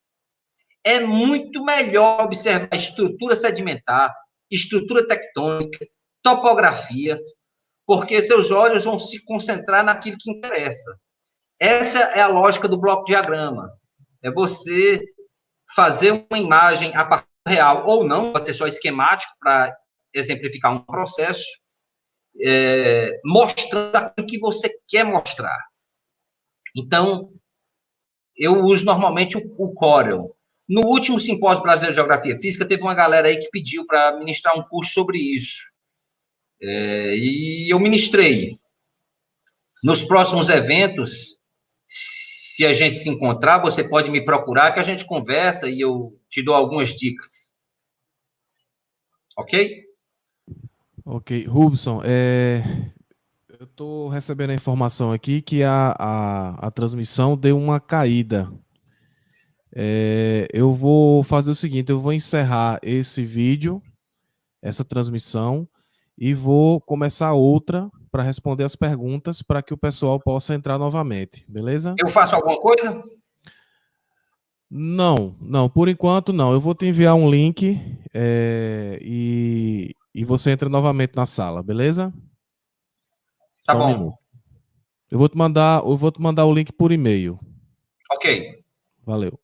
é muito melhor observar a estrutura sedimentar, estrutura tectônica, topografia, porque seus olhos vão se concentrar naquilo que interessa. Essa é a lógica do bloco diagrama. É você fazer uma imagem a partir real ou não, pode ser só esquemático para exemplificar um processo, mostrando aquilo que você quer mostrar. Então, eu uso normalmente o Corel. No último simpósio brasileiro de Geografia Física, teve uma galera aí que pediu para ministrar um curso sobre isso. E eu ministrei. Nos próximos eventos, se a gente se encontrar, você pode me procurar, que a gente conversa e eu te dou algumas dicas. Ok? Ok. Rubson, eu estou recebendo a informação aqui que a transmissão deu uma caída. Eu vou fazer o seguinte, eu vou encerrar esse vídeo, essa transmissão, e vou começar outra para responder as perguntas para que o pessoal possa entrar novamente, beleza? Eu faço alguma coisa? Não, por enquanto não. Eu vou te enviar um link e você entra novamente na sala, beleza? Tá Só um bom. minuto. Eu vou te mandar o link por e-mail. Ok. Valeu.